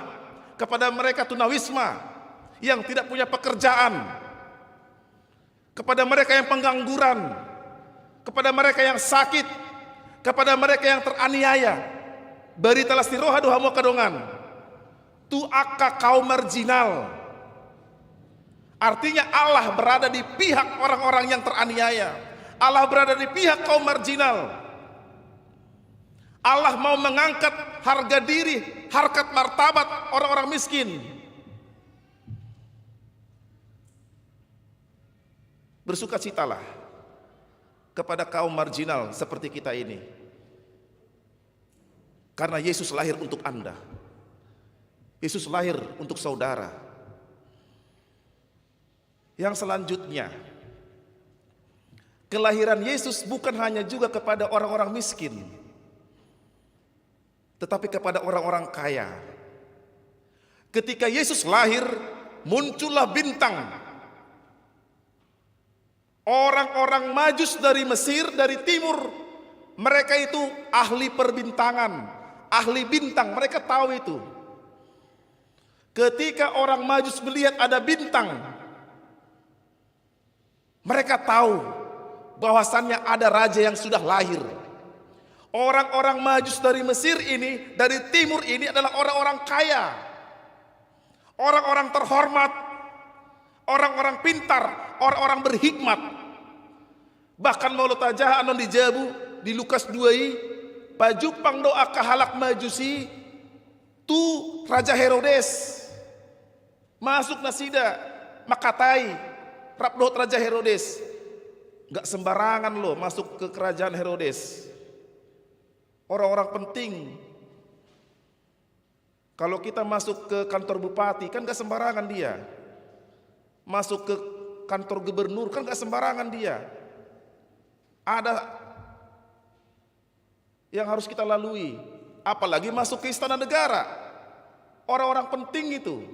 kepada mereka tunawisma yang tidak punya pekerjaan, kepada mereka yang pengangguran, kepada mereka yang sakit, kepada mereka yang teraniaya. Beritalah stiroha doha mua kadongan tu akka kaum marginal. Artinya Allah berada di pihak orang-orang yang teraniaya. Allah berada di pihak kaum marginal. Allah mau mengangkat harga diri, harkat martabat orang-orang miskin. Bersukacitalah kepada kaum marginal seperti kita ini. Karena Yesus lahir untuk Anda. Yesus lahir untuk saudara. Yang selanjutnya, kelahiran Yesus bukan hanya juga kepada orang-orang miskin, tetapi kepada orang-orang kaya. Ketika Yesus lahir, muncullah bintang. Orang-orang Majus dari Mesir, dari timur, mereka itu ahli perbintangan, ahli bintang, mereka tahu itu. Ketika orang Majus melihat ada bintang, mereka tahu bahwasannya ada raja yang sudah lahir. Orang-orang Majus dari Mesir ini, dari timur ini adalah orang-orang kaya, orang-orang terhormat, orang-orang pintar, orang-orang berhikmat. Bahkan Maulud Tajah anon dijabu di Lukas 2 pajupang doa kahalak majusi tu Raja Herodes masuk nasida makatai rapdot Raja Herodes. Gak sembarangan loh masuk ke kerajaan Herodes. Orang-orang penting. Kalau kita masuk ke kantor bupati kan gak sembarangan dia. Masuk ke kantor gubernur kan gak sembarangan dia. Ada yang harus kita lalui. Apalagi masuk ke istana negara. Orang-orang penting itu.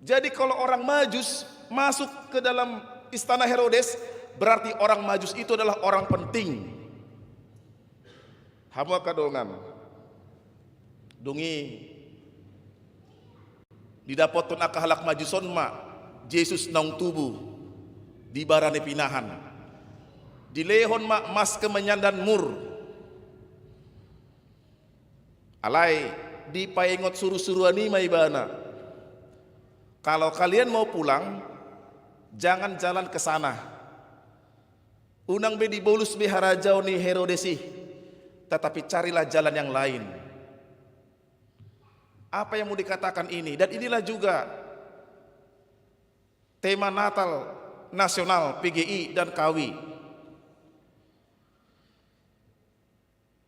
Jadi kalau orang Majus masuk ke dalam istana Herodes, berarti orang Majus itu adalah orang penting. Hamu kadongan dungi Didapot ton akahalak majuson ma Jesus naung tubuh di barane pinahan. Dilehon ma mas kemenyandan mur. Alai di paingot suruh-suruhan ni maibana. Kalau kalian mau pulang, jangan jalan ke sana. Unang be dibolus be harajau ni Herodesi, tetapi carilah jalan yang lain. Apa yang mau dikatakan ini? Dan inilah juga tema Natal nasional PGI dan KAWI.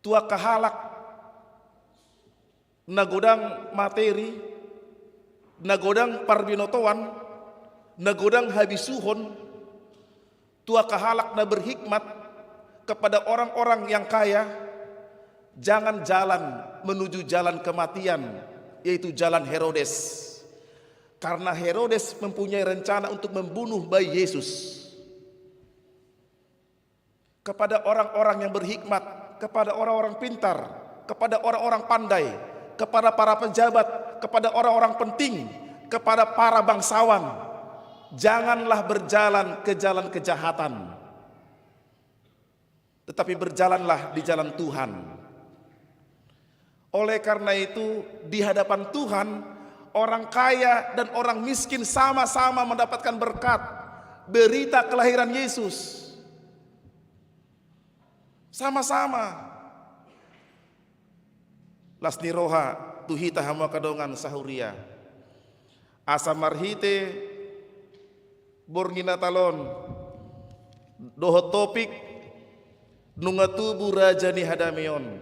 Tua kahalak nagodang materi, nagodang parbinotoan, nagodang habisuhon, tua kahalak na berhikmat kepada orang-orang yang kaya, jangan jalan menuju jalan kematian, yaitu jalan Herodes. Karena Herodes mempunyai rencana untuk membunuh bayi Yesus. Kepada orang-orang yang berhikmat, kepada orang-orang pintar, kepada orang-orang pandai, kepada para pejabat, kepada orang-orang penting, kepada para bangsawan, janganlah berjalan ke jalan kejahatan, tetapi berjalanlah di jalan Tuhan. Oleh karena itu, di hadapan Tuhan, orang kaya dan orang miskin sama-sama mendapatkan berkat berita kelahiran Yesus. Sama-sama. Lasni roha tuhita hama kadongan sahuria. Asa marhite borngina talon doho topik nungatubu raja ni hadamion.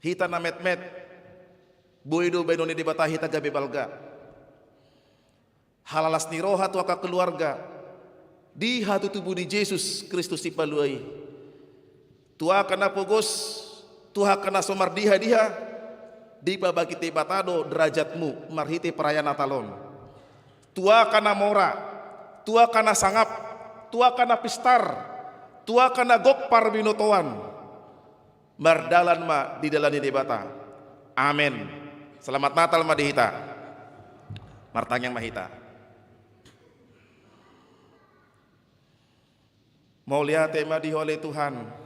Hita na met-met boido bainoni di batahi taga bebalga. Halalas ni roha tuaka keluarga di hatu tubuh di Yesus Kristus ipaluai. Tua kana pogos, Tuha kana somar diha di babagi te batado derajatmu marhite perayaan Natalon. Tua kana mora, tua kana sangap, tua kana pistar, tua kana gokpar binotoan. Mardalan ma di dalani debata. Amin. Selamat Natal madihita. Martanyang mahita. Mau lihat tema di oleh Tuhan.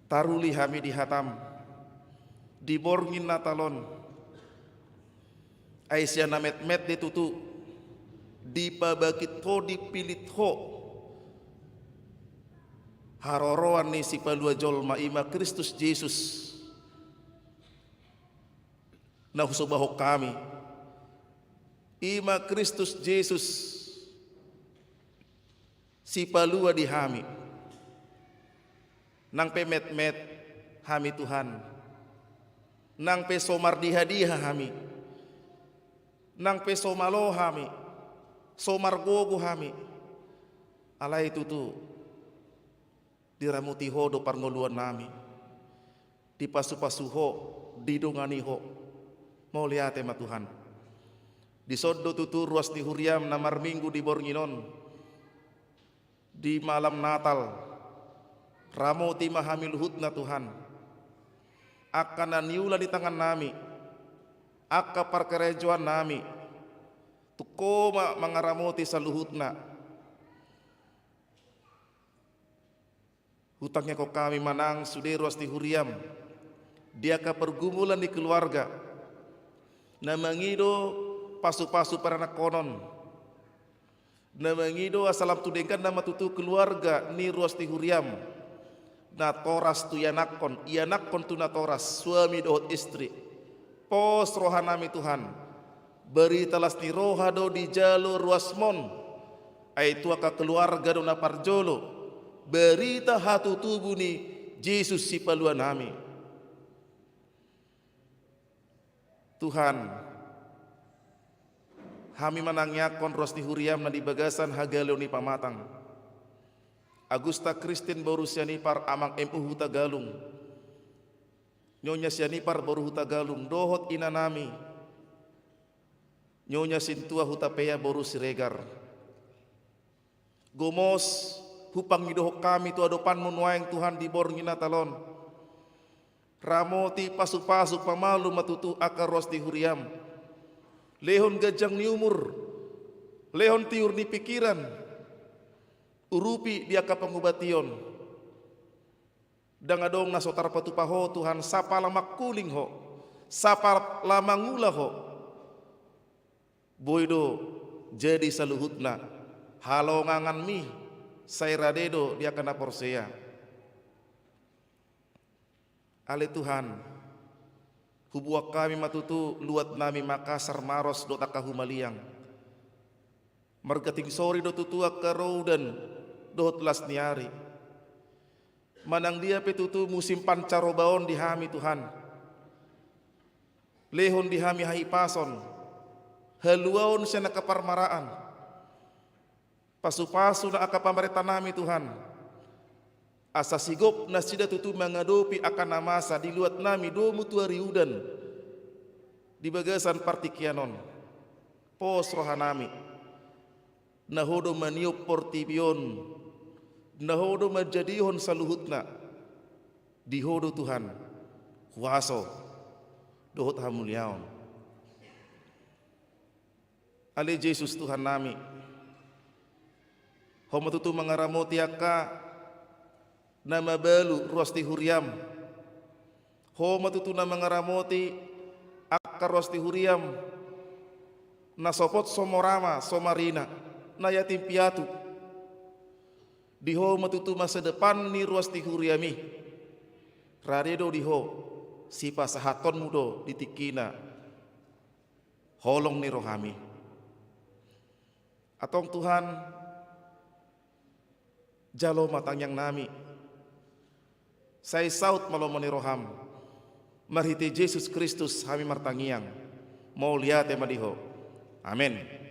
Taruli hami di hatam. Diborngin Natalon. Aisyah namet-met ditutu. Dipabakit ho dipilit ho. Haroroan ni si palua jolma ima Kristus Yesus na husubahok kami ima Kristus Yesus si palua di hami nang pemet-met hami Tuhan nang pesomar diha-diha hami nang pesomalo hami somar gogo hami alai tutu diramuti ho do parngoluan nami di pasu-pasu ho didongani ho mau lihat tema Tuhan di sodo tutu ruas di huriam namar minggu di Bornginon di malam Natal ramo tima hamil hutna Tuhan akan niula di tangan nami akka parkerejoan nami tukoma mangaramoti saluhutna. Hutangnya kau kami manang suderos di huriam. Dia ka pergumulan di keluarga. Namangido pasu-pasu para nakonon. Namangido asalam tudengkan nama tutu keluarga ni ruas di huriam. Na toras tu yanakon tu na toras suami dohot istri. Pos rohanami Tuhan. Beritalas ni rohado di jalur ruasmon. Aitu aka keluarga do na parjolo. Berita hatu tubuh ni Yesus si paluan nami. Tuhan, kami menangyakon ros di huriam na di bagasan hagaleo ni pamatang. Agusta Kristin baru sianipar amang MU Tagalung. Nyonya sianipar baru Tagalung dohot ina nami. Nyonya sintua hutapea baru siregar. Gomos hupang midohok kami tu adopan munuaing Tuhan di Borngina Talon. ramoti pasu-pasu pamalu matutu akar rosti huriam, lehon gajang ni umur, lehon tiur ni pikiran, urupi dia ka pangubation, dangadong nasotar patupaho Tuhan sapa lamak kuling ho, sapa lamangula ho, boydo jadi saluhutna, halongangan mi, sairadedo dia kena porsea. Ale Tuhan, hubuak kami matutu luat nami Makassar Maros do takahumaliang. Margating sori do tutua karodan do telas niari. Manang dia petutu musim pancarobaon di hami Tuhan. Lehon di hami haipason. Haluaon siya nakaparmaraan. Pasu-pasu na akapamarita nami Tuhan. Asa sigop na sida tutu mengadopi akan namasa di luat nami do mutuari udan di bagasan partikianon pos rohanami nahodo maniop portibion nahodo majadihon saluhutna dihodo Tuhan kuaso dohot hamuliaon ale Yesus Tuhan nami homo tutu mengaramoti aka nama balu rosti huriam homa tutu nama ngaramoti akar rosti huriam nasopot somorama somarina na yatim piatu di homa tutu masa depan ni rosti huriami radedo diho sipa sahaton mudo ditikina holong ni rohami atong Tuhan jalo matang yang nami saya saut malomoni roham marhiti Yesus Kristus kami martangiang mau lihat madiho amin.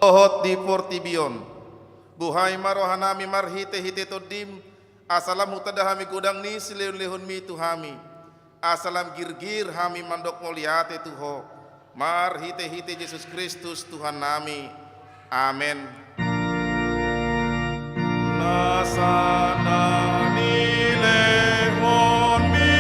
dohot di portibion. Buhay marohanami marhite-hite todim, asalam hutadahami gudang ni silehun-lehun mi tuhami. Asalam girgir hami mandok moliate Tuho. Marhite-hite Yesus Kristus Tuhan nami. Amen. Nasana nilehon mi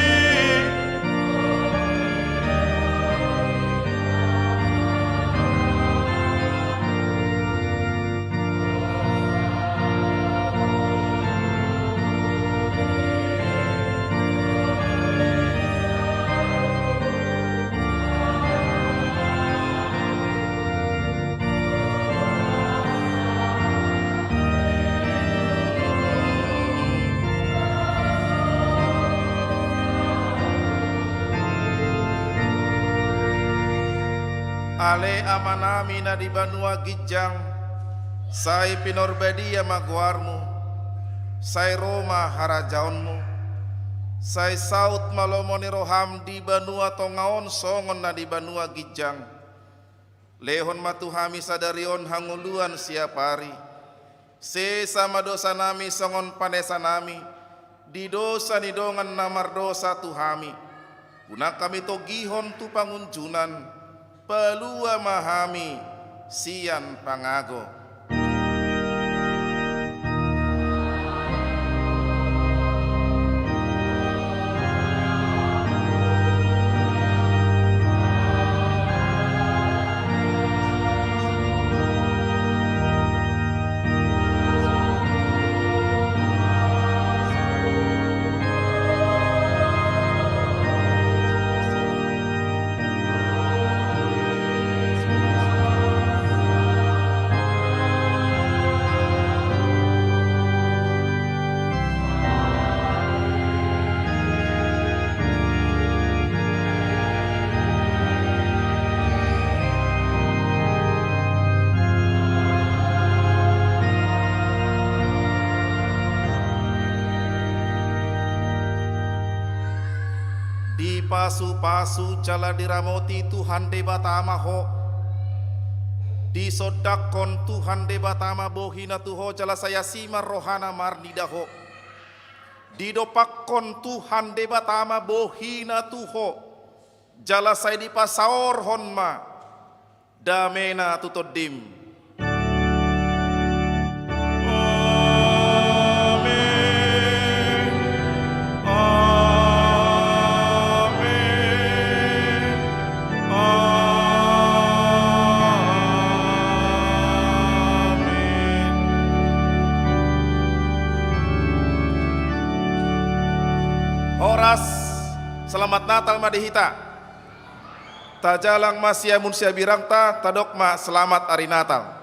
ale amanami na di banua gijang, say pinorbadia magwarmu, say Roma harajaonmu, say saut malomoni roham di banua tongaon songon na di banua gijang, lehon matuhami sadarion hanguluan siapari, se sama dosa nami songon panesa nami, di dosa nidongan namar dosa tuhami, guna kami togihon tu pangunjunan, pelua mahami sian pangago. Di pasu-pasu jala diramoti Tuhan debatama ho, di sodakon Tuhan debatama bohina tuho jala saya sima rohana marnidaho, di dopakon Tuhan debatama bohina tuho jala saya di pasaor honma damena tutodim. Selamat Natal madihita. Tajalang masya munsia birangta tadokma selamat hari Natal.